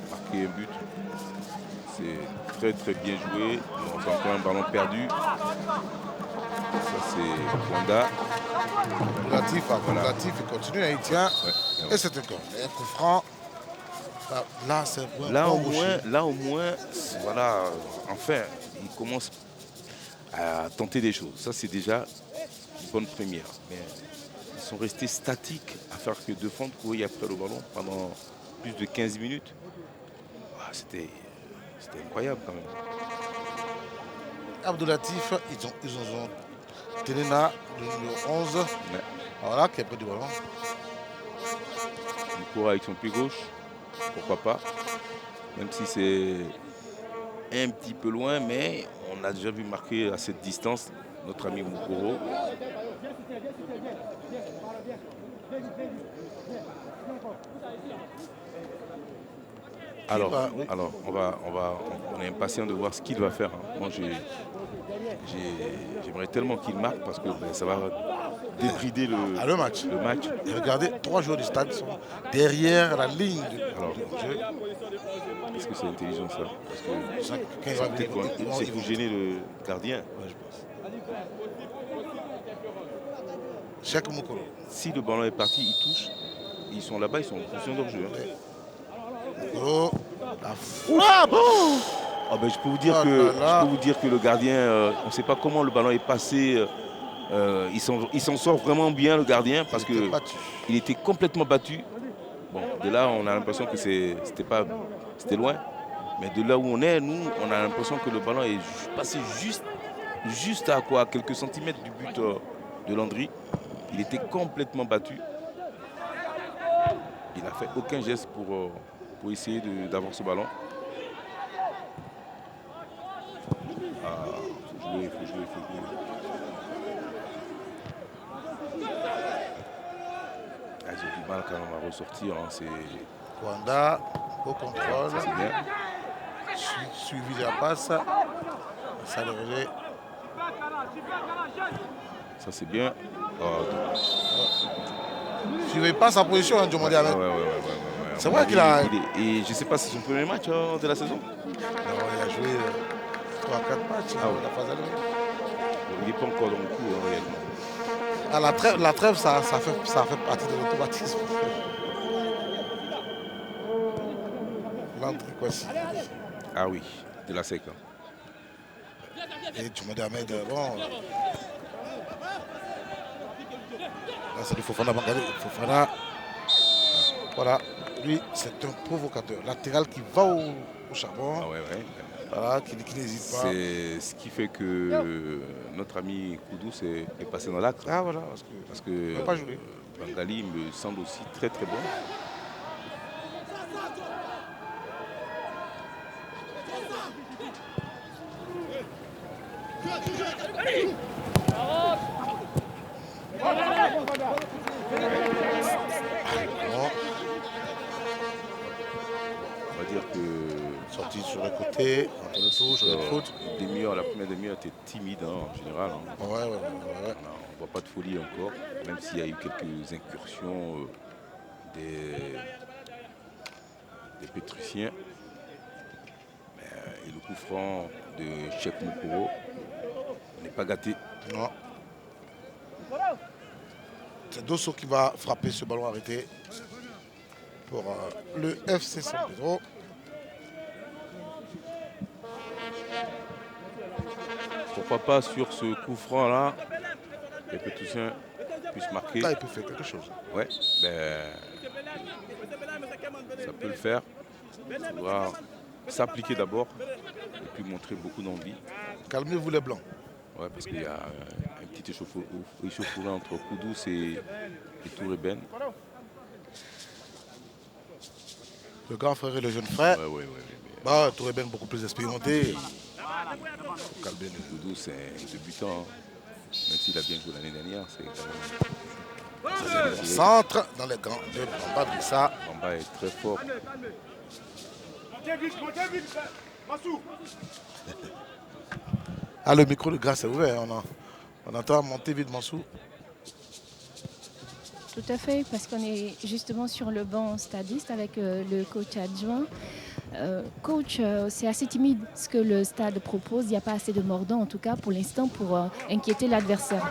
marquer un but. C'est très très bien joué. C'est encore un ballon perdu. Ça c'est Wanda. Relatif, voilà. Il continue, il tient. Ouais. Et c'est un coup franc. Là, c'est là au moins, voilà, enfin, il commence à tenter des choses. Ça c'est déjà une bonne première. Mais ils sont restés statiques à faire que défendre, courir après le ballon pendant plus de 15 minutes. C'était incroyable quand même. Abdoulatif, ils ont Téléna, le numéro 11. Ouais. Voilà, qui a pris du ballon. Il court avec son pied gauche, pourquoi pas. Même si c'est un petit peu loin, mais on a déjà vu marquer à cette distance notre ami Mukoro. Alors, on est impatient de voir ce qu'il va faire. Hein. Moi, j'aimerais tellement qu'il marque parce que ça va débrider le match. Et regardez, 3 joueurs du stade sont derrière la ligne du jeu. Est-ce que c'est intelligent ça? Parce que c'est pour gêner le gardien. Ouais, je pense. Si le ballon est parti, il touche. Ils sont là-bas, ils sont en position de jeu. Hein. Oh, la frappe! Oh, ben, je peux vous dire que le gardien, on ne sait pas comment le ballon est passé. Il s'en sort vraiment bien le gardien parce qu'il était complètement battu. Bon, de là, on a l'impression que c'était loin. Mais de là où on est, nous, on a l'impression que le ballon est passé juste à quoi, quelques centimètres du but de Landry. Il était complètement battu. Il n'a fait aucun geste pour essayer d'avoir ce ballon. Il faut jouer. J'ai du mal quand même à ressortir. Hein, c'est Wanda, au contrôle. C'est bien. Suivi la passe. Ça le relais. Ça c'est bien. Suivez pas sa position, hein, Diomandé Ahmed. Ouais. C'est vrai qu'il a. Et je ne sais pas si c'est son premier match de la saison. Non, il a joué 3-4 matchs. Il n'est pas encore dans le coup, réellement. Ah, la trêve, ça fait partie de l'automatisme. L'entrée, quoi. Ah oui, de la sec. Et Diomandé Ahmed, bon. Là, c'est du Fofana Bangali. Fofana. Voilà. Lui, c'est un provocateur. Latéral qui va au charbon. Ah ouais. Voilà, qui n'hésite pas. C'est ce qui fait que notre ami Koudous est passé dans l'acte. Ah voilà, parce que pas jouer. Bangali me semble aussi très très bon. On va dire que sortie sur le côté, entre le touche, sur le foot. La première demi-heure était timide en général. Hein. Ouais. On ne voit pas de folie encore, même s'il y a eu quelques incursions des Pétriciens. Mais Et le coup franc de Cheikh Moukoro n'est pas gâté. Non. C'est Dosso qui va frapper ce ballon arrêté pour le FC San Pedro. Pourquoi pas sur ce coup franc là, les Pétoussiens puissent marquer. Là, il peut faire quelque chose. Ouais, ben, ça peut le faire. Il faudra s'appliquer d'abord et puis montrer beaucoup d'envie. Calmez-vous les blancs. Ouais, parce qu'il y a un petit échauffourée entre Koudous et Tourébène. Le grand frère et le jeune frère. Ouais. Bah, Tourébène beaucoup plus expérimenté. Faut calmer le... Koudous, c'est un débutant. Hein. Même s'il a bien joué l'année dernière, c'est quand même... Centre dans les gants de Bamba Bissa. Bamba est très fort. Ah, le micro de Grâce est ouvert. On entend monter vite Mansou. Tout à fait, parce qu'on est justement sur le banc stadiste avec le coach adjoint. Coach, c'est assez timide ce que le stade propose. Il n'y a pas assez de mordants, en tout cas pour l'instant, pour inquiéter l'adversaire.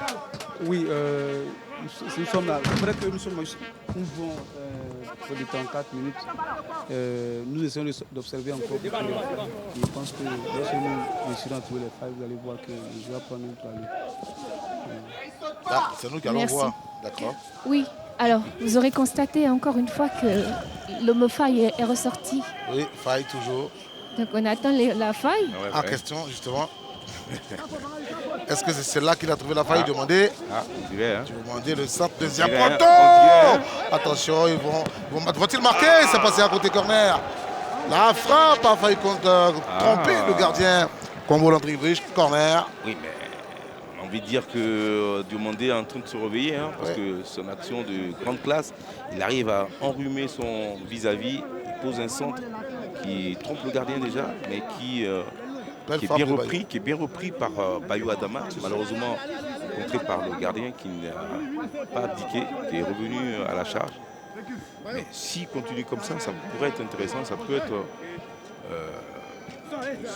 Oui, nous sommes là. C'est vrai que nous sommes jouons pour le temps 4 minutes. Nous essayons d'observer encore. Je pense que lorsque nous réussirons à trouver les failles, vous allez voir que le joueur prend une toile. Ah, c'est nous qui allons Merci. voir. D'accord. Oui, alors vous aurez constaté encore une fois que le faille est ressorti. Oui, faille toujours. Donc on attend la faille. En question, justement. Est-ce que c'est celle-là qu'il a trouvé la faille? Demandez. Ah, on dirait, hein. Tu veux demander le centre, deuxième dirait, poteau. on dirait. Attention, ils vont-ils marquer? C'est passé à côté corner. La frappe a failli tromper le gardien. Combo Landry-Bridge, corner. Oui, mais on a envie de dire que Diomandé est en train de se réveiller, hein, parce que son action de grande classe, il arrive à enrhumer son vis-à-vis, il pose un centre qui trompe le gardien déjà, mais qui est bien repris par Bayou Adama, malheureusement contré par le gardien qui n'a pas abdiqué, qui est revenu à la charge. Mais s'il continue comme ça pourrait être intéressant, ça peut être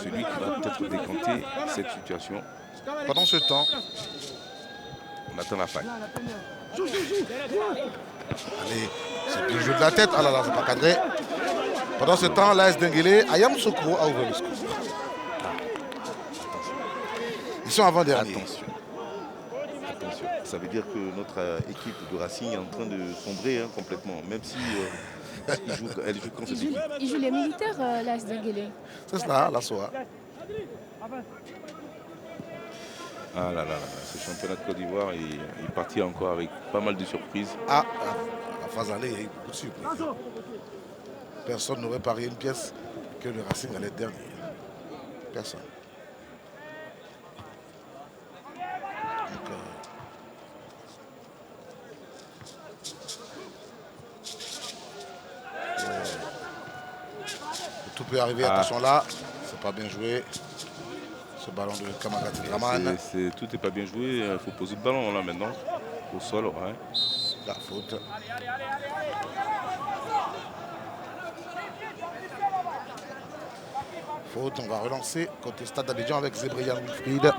celui qui va peut-être décanter cette situation. Pendant ce temps, on attend la faille. allez, c'est plus le jeu de la tête. Ah là là, c'est pas cadré. Pendant ce temps, l'AS Denguélé, Ayam Sokro a ouvert le score. Ils sont avant-derniers. Attention. Ça veut dire que notre équipe de Racing est en train de sombrer complètement, même si elle joue contre cette équipe. Il joue les militaires, l'AS Denguélé. C'est cela, la soie. Ah là là, ce championnat de Côte d'Ivoire est parti encore avec pas mal de surprises. Ah, la phase allée, il y a eu beaucoup de surprises. Personne n'aurait parié une pièce que le Racing allait être dernier. Personne. Donc, tout peut arriver, attention là, c'est pas bien joué. Ce ballon de Kamagati Draman. Tout n'est pas bien joué, il faut poser le ballon là maintenant, au sol. Ouais. La faute. Faute, on va relancer côté Stade d'Abidjan avec Zébrian Wilfried.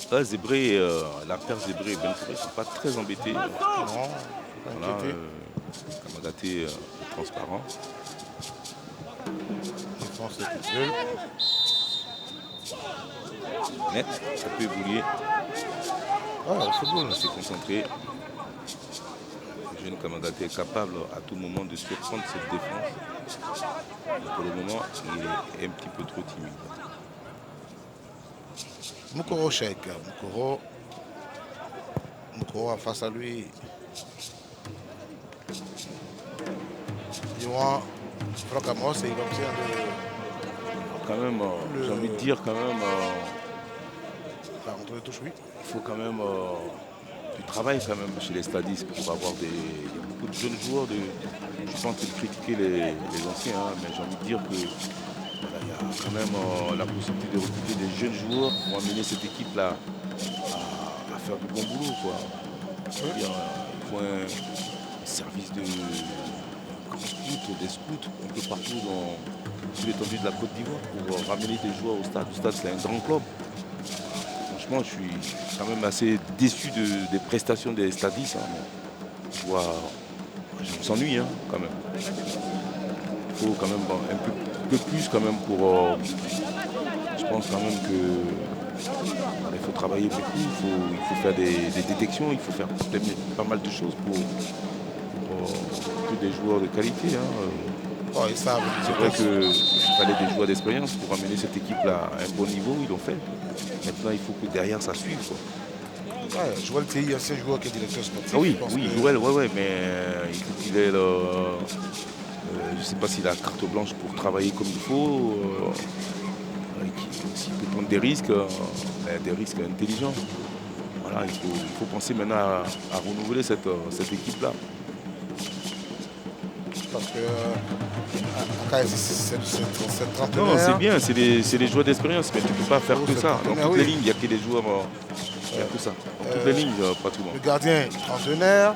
Là, Zébré, la paire Zébré et Benfouré ne sont pas très embêtés. Non, Voilà, Kamagaté transparent. Défense de football. Net, ça peut évoluer. Ouais, le football. C'est concentré. Le jeune Kamagaté est capable à tout moment de surprendre cette défense. Mais pour le moment, il est un petit peu trop timide. Moukoro Cheikh. Moukoro a face à lui. Yohan Franck Amos et il va obtenir Quand même, j'ai envie de dire quand même, la rentrée de touche, oui. il faut quand même du travail quand même chez les stadistes pour avoir il y a beaucoup de jeunes joueurs. Je ne pense pas de critiquer les anciens, hein, mais j'ai envie de dire que voilà, il y a quand même la possibilité de recruter des jeunes joueurs pour amener cette équipe-là à faire du bon boulot, quoi. Il faut un service de des scouts un peu partout sur l'étendue de la Côte d'Ivoire pour ramener des joueurs au stade. Le stade, c'est un grand club. Franchement, je suis quand même assez déçu des prestations des stadistes. Je s'ennuie quand même. Il faut quand même un peu plus quand même pour... je pense quand même qu'il faut travailler beaucoup, il faut faire des détections, il faut faire pas mal de choses pour des joueurs de qualité. C'est vrai qu'il fallait des joueurs d'expérience pour amener cette équipe-là à un bon niveau, ils l'ont fait. Maintenant, il faut que derrière ça suive. Joël Théi, ancien joueur qui est directeur sportif. Ah oui, Joël, mais il faut qu'il ait je ne sais pas s'il a carte blanche pour travailler comme il faut. S'il peut prendre des risques intelligents. Voilà, il faut penser maintenant à renouveler cette équipe-là. Parce que c'est non, c'est bien, c'est des joueurs d'expérience, mais tu ne peux pas faire que ça. Dans toutes les lignes, il n'y a que des joueurs. Il n'y a que ça. Dans toutes les lignes, pas tout le monde. Le gardien entraîneur,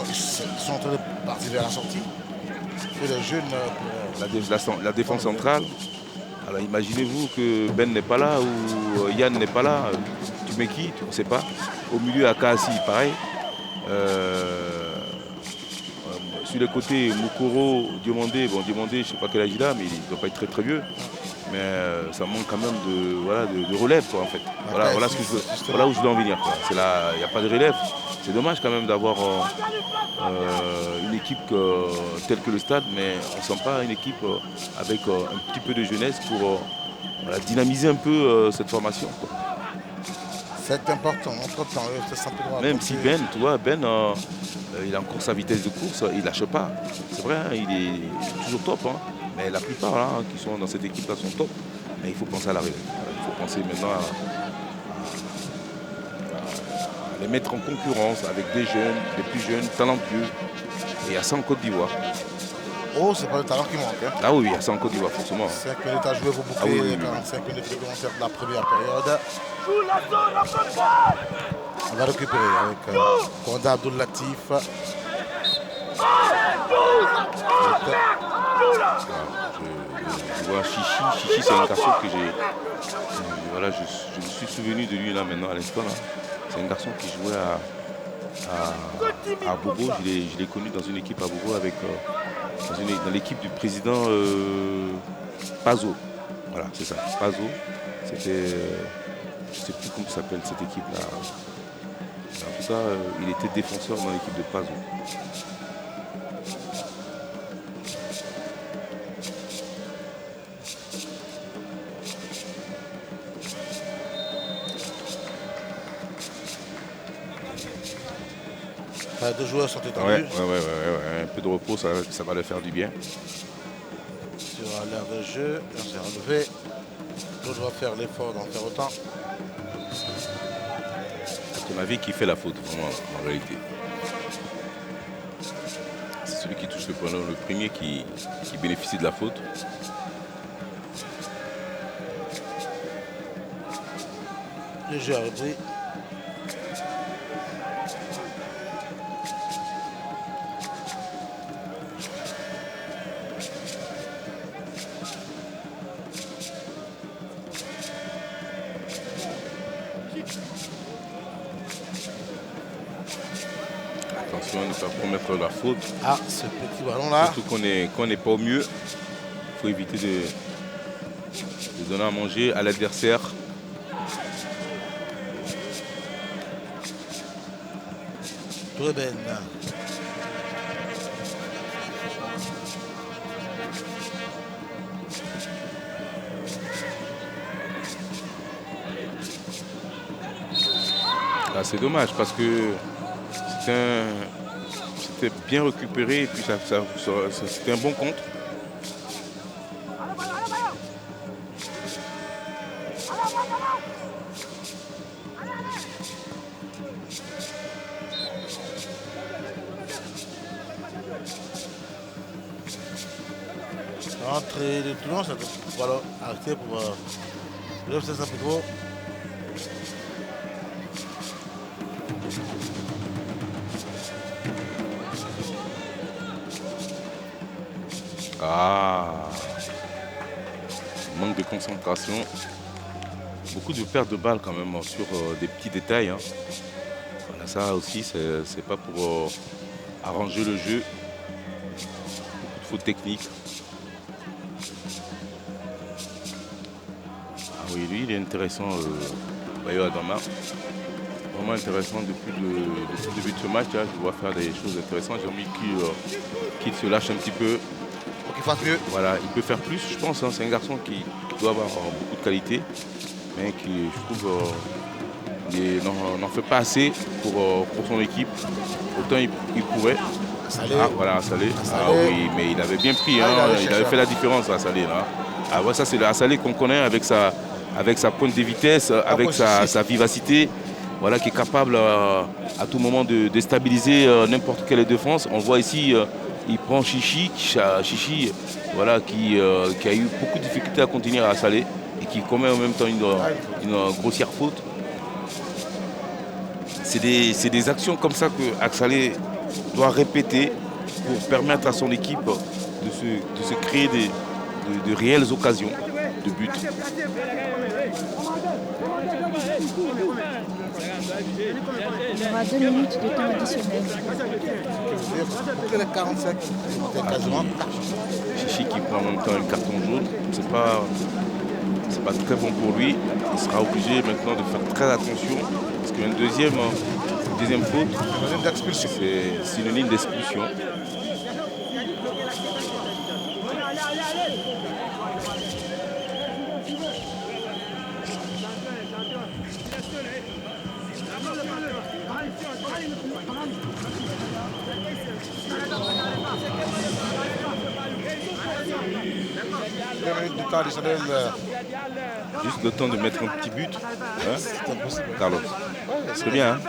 ils sont en train de partir vers la sortie. Et les jeunes. La défense centrale. Alors imaginez-vous que Ben n'est pas là ou Yann n'est pas là. Tu mets qui? Tu ne sais pas. Au milieu, Akassi, pareil. Sur les côtés, Moukoro, Diomandé. Bon, Diomandé, je ne sais pas quel âge il a, mais il ne doit pas être très très vieux. Mais ça manque quand même de relève, quoi, en fait. Voilà où je dois en venir. Il n'y a pas de relève. C'est dommage quand même d'avoir une équipe telle que le Stade, mais on ne sent pas une équipe avec un petit peu de jeunesse pour dynamiser un peu cette formation, quoi. C'est important. Même si Ben, tu vois, il a encore sa vitesse de course, il ne lâche pas. C'est vrai, il est toujours top. Mais la plupart qui sont dans cette équipe-là sont top. Mais il faut penser à la relève. Il faut penser maintenant à les mettre en concurrence avec des jeunes, des plus jeunes, talentueux. Et il y a ça en Côte d'Ivoire. Oh, c'est pas le talent qui manque. Ah oui, il y a ça en Côte d'Ivoire, forcément. 5 minutes à jouer pour boucler 45 minutes réglementaires de la première période. On va récupérer avec Konda Abdul Latif. Je vois Chichi. Chichi, c'est un garçon que j'ai... je me suis souvenu de lui là maintenant à l'instant. C'est un garçon qui jouait à Bobo. Je l'ai connu dans une équipe à Bobo avec dans l'équipe du président Pazo. Voilà, c'est ça. Pazo. C'était... je ne sais plus comment s'appelle cette équipe-là. En tout cas, il était défenseur dans l'équipe de Pazo. Deux joueurs sont étendus. Ouais. Un peu de repos, ça va leur faire du bien. Sur l'air de jeu, on s'est relevé. L'autre va faire l'effort d'en faire autant. À ton avis, qui fait la faute, vraiment, en réalité? C'est celui qui touche le ballon, le premier qui bénéficie de la faute. Le jeu a repris. Attention à ne pas promettre la faute. Ah, ce petit ballon là. Surtout qu'on n'est pas au mieux. Il faut éviter de donner à manger à l'adversaire. Toureben. Ah, c'est dommage parce que c'était bien récupéré et puis c'était un bon contre. Entrée de Toulon, ça va alors arrêter pour le FC Saint-Pedro. Ah, manque de concentration. Beaucoup de pertes de balles quand même sur des petits détails. Hein. Voilà, ça aussi, c'est pas pour arranger le jeu. Beaucoup de fautes techniques. Ah oui, lui, il est intéressant, Bayo Adama. Vraiment intéressant depuis le début de ce match. Hein. Je vois faire des choses intéressantes. J'ai envie qu'il se lâche un petit peu. Pour qu'il fasse mieux. Voilà, il peut faire plus, je pense. Hein. C'est un garçon qui doit avoir beaucoup de qualité, mais qui, je trouve, n'en fait pas assez pour son équipe. Autant il pourrait. Salé. Ah, voilà, Salé. Ah oui, mais il avait bien pris. Hein. Il avait fait la différence à Salé. Là. Ah ouais, ça c'est le Salé qu'on connaît avec sa pointe de vitesse, avec sa vivacité. Voilà, qui est capable à tout moment de déstabiliser n'importe quelle défense. On voit ici, il prend Chichi, voilà, qui a eu beaucoup de difficultés à continuer à Salé et qui commet en même temps une grossière faute. C'est des actions comme ça que Salé doit répéter pour permettre à son équipe de se créer de réelles occasions de but. Il y aura 2 minutes de temps additionnel. Pour les 45, c'était quasiment. Chichi qui prend en même temps un carton jaune, c'est pas très bon pour lui. Il sera obligé maintenant de faire très attention parce qu'une deuxième faute, c'est synonyme d'expulsion. Juste le temps de mettre un petit but. Hein, Carlos. C'est bien. Hein.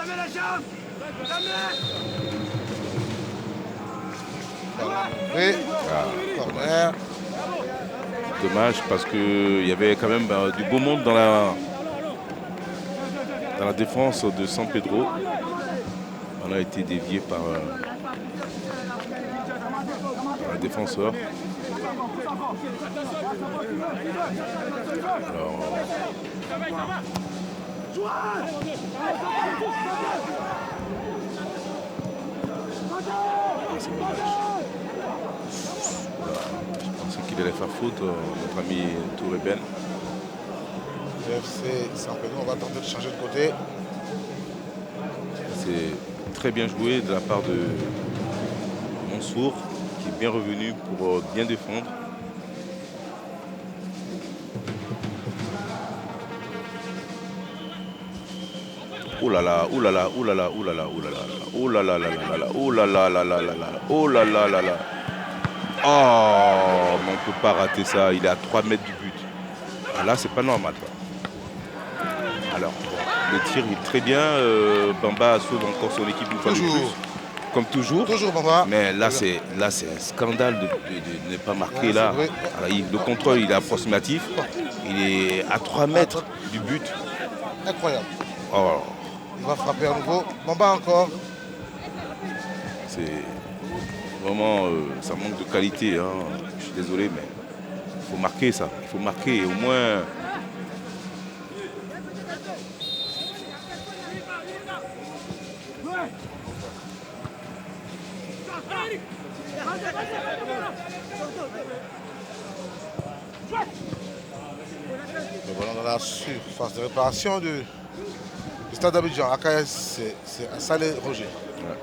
Corner. Dommage parce qu'il y avait quand même du beau monde dans la défense de San Pedro. On a été dévié par un défenseur. Alors, c'est dommage. Je pensais qu'il allait faire faute, notre ami Touré Ben. FC San Pedro, on va tenter de changer de côté. C'est très bien joué de la part de Mansour, qui est bien revenu pour bien défendre. Oh là là, oh là là, oh là là, oh là là, oh là là, oh là là là là là, oh là là là là là là, oh là là là là. Oh, mais on ne peut pas rater ça, il est à 3 mètres du but. Ah, là, c'est pas normal. Quoi. Alors, le tir est très bien, Bamba sauve encore son équipe une fois de plus. Comme toujours. Toujours Bamba. Mais là, c'est un scandale de ne pas marquer là. Alors, le contrôle, il est approximatif. Il est à 3 mètres du but. Incroyable. Oh. Il va frapper à nouveau. Bamba encore. C'est vraiment, ça manque de qualité. Hein. Je suis désolé, mais il faut marquer ça. Il faut marquer au moins. Le ballon dans la surface de réparation du Stade d'Abidjan. AKS, c'est Salé Roger. Ouais.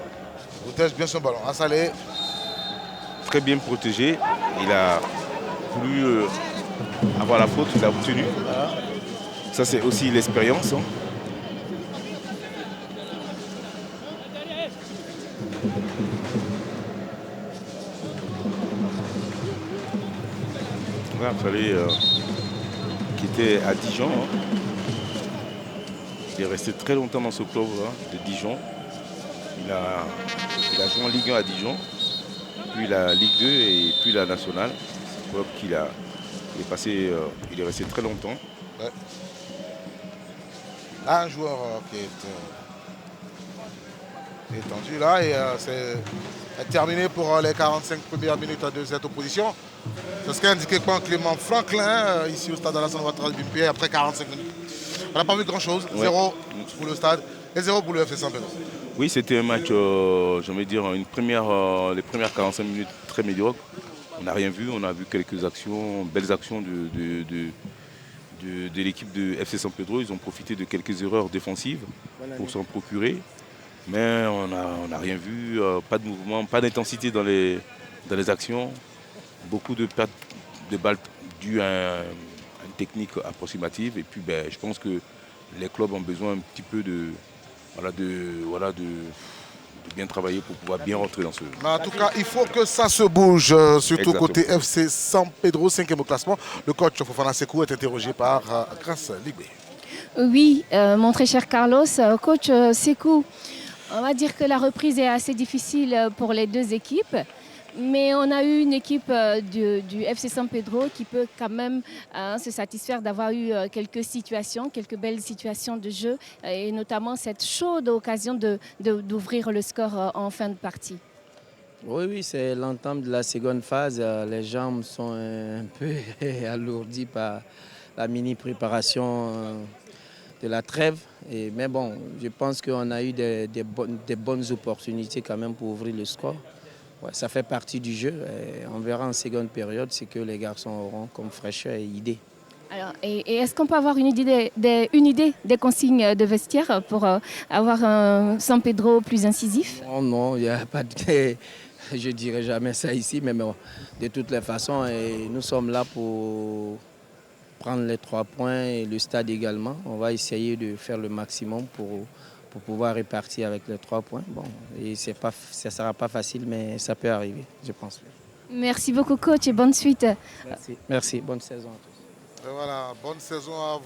Il protège bien son ballon. Salé. Très bien protégé. Il a voulu avoir la faute, il a obtenu. Voilà. Ça, c'est aussi l'expérience. Hein. Voilà, Salé qui était à Dijon. Hein. Il est resté très longtemps dans ce club de Dijon. Il a joué en Ligue 1 à Dijon, puis la Ligue 2 et puis la Nationale. C'est un club il est resté très longtemps. Ouais. Là, un joueur qui est tendu là et c'est terminé pour les 45 premières minutes de cette opposition. C'est ce qu'a indiqué Clément Franklin ici au stade Alassane Ouattara de Bimpié après 45 minutes. On n'a pas vu grand-chose, 0 pour le stade et 0 pour le FC San Pedro. Oui, c'était un match, j'ai envie de dire, les premières 45 minutes très médiocres. On n'a rien vu, on a vu quelques actions, belles actions de l'équipe de FC San Pedro. Ils ont profité de quelques erreurs défensives pour s'en procurer. Mais on n'a rien vu, pas de mouvement, pas d'intensité dans les actions. Beaucoup de pertes de balles dues à une technique approximative. Et puis je pense que les clubs ont besoin un petit peu de bien travailler pour pouvoir bien rentrer dans ce... Mais en tout cas, il faut que ça se bouge, surtout Exactement. côté FC San Pedro, 5e au classement. Le coach Fofana Sekou est interrogé par Grace Ligbé. Oui, mon très cher Carlos, coach Sekou, on va dire que la reprise est assez difficile pour les deux équipes. Mais on a eu une équipe du FC San Pedro qui peut quand même se satisfaire d'avoir eu quelques belles situations de jeu et notamment cette chaude occasion d'ouvrir le score en fin de partie. Oui, c'est l'entame de la seconde phase. Les jambes sont un peu alourdies par la mini-préparation de la trêve. Mais bon, je pense qu'on a eu des bonnes opportunités quand même pour ouvrir le score. Ouais, ça fait partie du jeu. Et on verra en seconde période ce que les garçons auront comme fraîcheur et idée. Alors, et est-ce qu'on peut avoir une idée des consignes de vestiaire pour avoir un San Pedro plus incisif? Non, il n'y a pas de... Je ne dirai jamais ça ici, mais bon, de toutes les façons, nous sommes là pour prendre les 3 points et le stade également. On va essayer de faire le maximum pour pouvoir répartir avec les 3 points. Bon, et ça ne sera pas facile, mais ça peut arriver, je pense. Merci beaucoup, coach, et bonne suite. Merci, bonne saison à tous. Et voilà, bonne saison à vous.